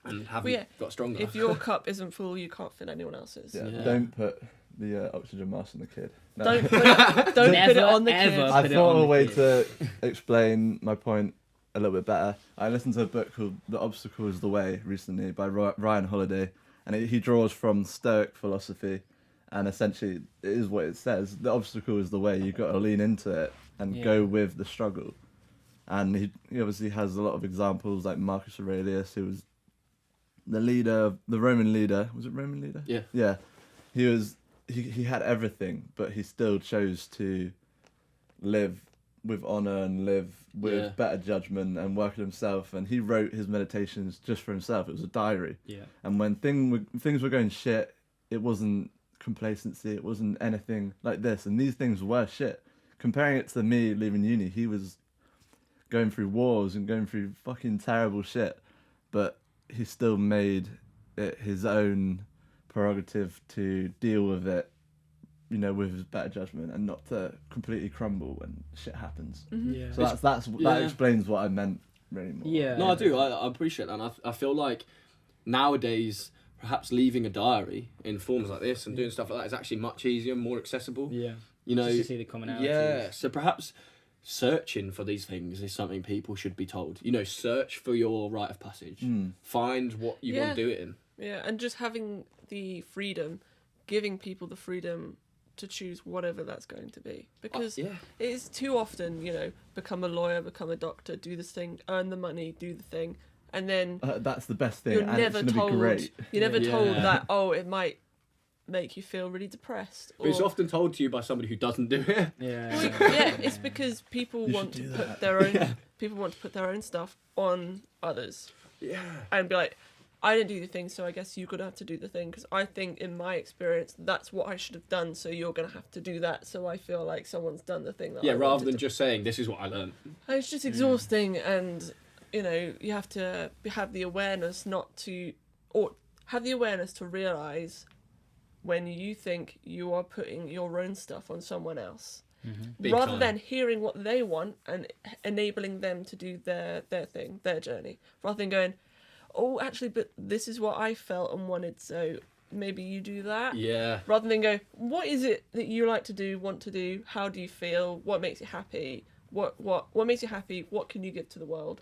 and haven't got stronger. If your cup isn't full, you can't fill anyone else's. Yeah. Yeah. Don't put the oxygen mask on the kid. No. Don't put it, don't put it on the Never, kid. ever. I put it thought on of a the way kid. to explain my point a little bit better. I listened to a book called The Obstacle is the Way recently by Ryan Holiday, and he draws from Stoic philosophy, and essentially it is what it says. The obstacle is the way. You've got to lean into it and go with the struggle. And he obviously has a lot of examples like Marcus Aurelius, who was the Roman leader. Was it Roman leader? Yeah. Yeah. He had everything, but he still chose to live with honor and live with better judgment and work on himself. And he wrote his meditations just for himself. It was a diary. Yeah. And when things were going shit, it wasn't complacency. It wasn't anything like this. And these things were shit. Comparing it to me leaving uni, he was going through wars and going through fucking terrible shit, but he still made it his own prerogative to deal with it, you know, with his better judgment and not to completely crumble when shit happens. Yeah. So that explains what I meant really more. Yeah. No, I do. I appreciate that. And I feel like nowadays, perhaps leaving a diary in forms like this and doing stuff like that is actually much easier, more accessible. Yeah. You know, Just to see the commonalities. yeah. So perhaps searching for these things is something people should be told. You know, search for your rite of passage. Find what you want to do it in. Yeah, and just having the freedom giving people the freedom to choose whatever that's going to be, because yeah. it is too often, you know, become a lawyer, become a doctor, do this thing, earn the money, do the thing, and then That's the best thing. you're and never it's gonna told. be great. You're never Yeah. told that it might make you feel really depressed. But it's or- often told to you by somebody who doesn't do it. Yeah. yeah, it's because people You want should to do put that. their own people want to put their own stuff on others Yeah. and be like, I didn't do the thing, so I guess you're gonna have to do the thing, because I think in my experience that's what I should have done, so you're gonna have to do that, so I feel like someone's done the thing that Yeah, I rather wanted than to. just saying, this is what I learned. And it's just exhausting, and you know, you have to have the awareness to realize when you think you are putting your own stuff on someone else, Big rather time. than hearing what they want and enabling them to do their thing, their journey, rather than going, oh, actually, but this is what I felt and wanted, so maybe you do that. Yeah. Rather than go, what is it that you like to do, want to do? How do you feel? What makes you happy? What makes you happy? What can you give to the world?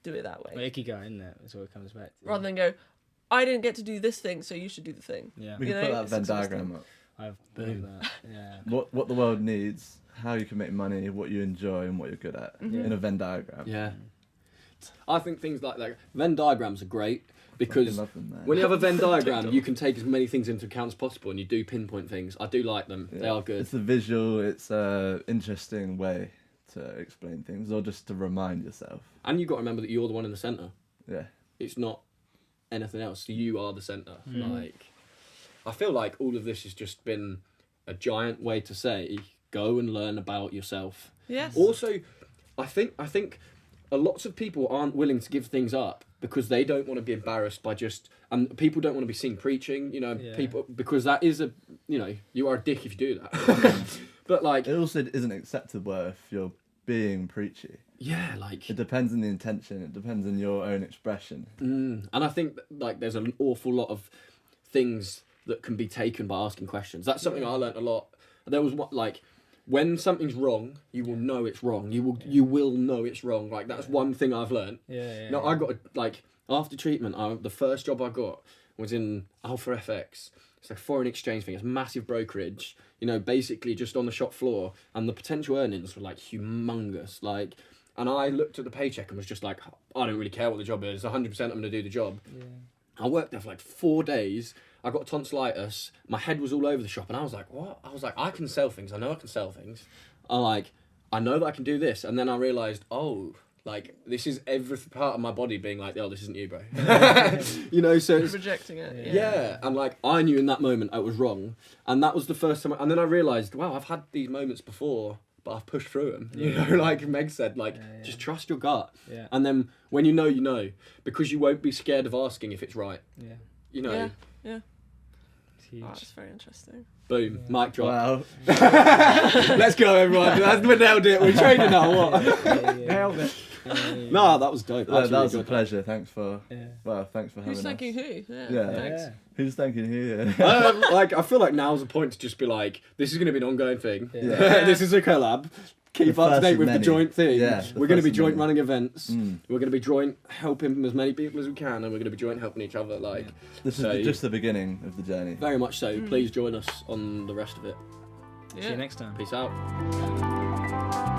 Do it that way. Well, ikigai, isn't it? That's what it comes back to. Rather than go, I didn't get to do this thing, so you should do the thing. Yeah. We You can know, put that it's Venn exhausting. diagram up. I've believe that. Yeah. What the world needs, how you can make money, what you enjoy, and what you're good at in a Venn diagram. Yeah. I think things like that, Venn diagrams are great Fucking because love them, man. when you have a Venn diagram, you can take as many things into account as possible, and you do pinpoint things. I do like them. Yeah. They are good. It's a visual. It's a interesting way to explain things, or just to remind yourself. And you've got to remember that you're the one in the centre. Yeah. It's not anything else. You are the centre. Like, I feel like all of this has just been a giant way to say, go and learn about yourself. Yes. Also, I think lots of people aren't willing to give things up because they don't want to be embarrassed by and people don't want to be seen preaching, you know, Yeah. people, because that is you are a dick if you do that. But like, It also isn't acceptable if you're being preachy. yeah, like, It depends on the intention. It depends on your own expression. and I think like there's an awful lot of things that can be taken by asking questions. That's something I learnt a lot. There was like, when something's wrong, you will know it's wrong. You will know it's wrong. Like, that's one thing I've learnt. Yeah. No, I got after treatment. The first job I got was in Alpha FX. It's like a foreign exchange thing. It's a massive brokerage. You know, basically just on the shop floor, and the potential earnings were like humongous. Like, and I looked at the paycheck and was just like, I don't really care what the job is. 100% I'm going to do the job. Yeah. I worked there for like 4 days. I got tonsillitis. My head was all over the shop, and I was like, what? I was like, I can sell things. I know I can sell things. I know that I can do this. And then I realised, like, this is every part of my body being like, this isn't you, bro. You know, so it's, Rejecting it. yeah. And like, I knew in that moment I was wrong. And that was the first time. And then I realised, wow, I've had these moments before, but I've pushed through them. You know, like Meg said, like, just trust your gut. Yeah. And then when you know, because you won't be scared of asking if it's right. Yeah. You know, Yeah. It's huge. Oh, that's very interesting. boom, mic drop. Wow. Let's go, everyone. We nailed it. We're training now. What? Nailed it. No, that was dope. That Actually, was a good. pleasure. Thanks for Yeah. thanks for having Who's us. thanking who? Yeah. Thanks. Yeah. Who's thanking who? Like, I feel like now's the point to just be like, this is going to be an ongoing thing. Yeah. This is a collab. Keep The up to first date of with the many. joint thing. Yeah, the We're going to first be of joint many. running events. Mm. We're going to be joint helping as many people as we can, and we're going to be joint helping each other. Like, This So- is just the beginning of the journey. very much so. Please join us on the rest of it. See you next time. Peace out.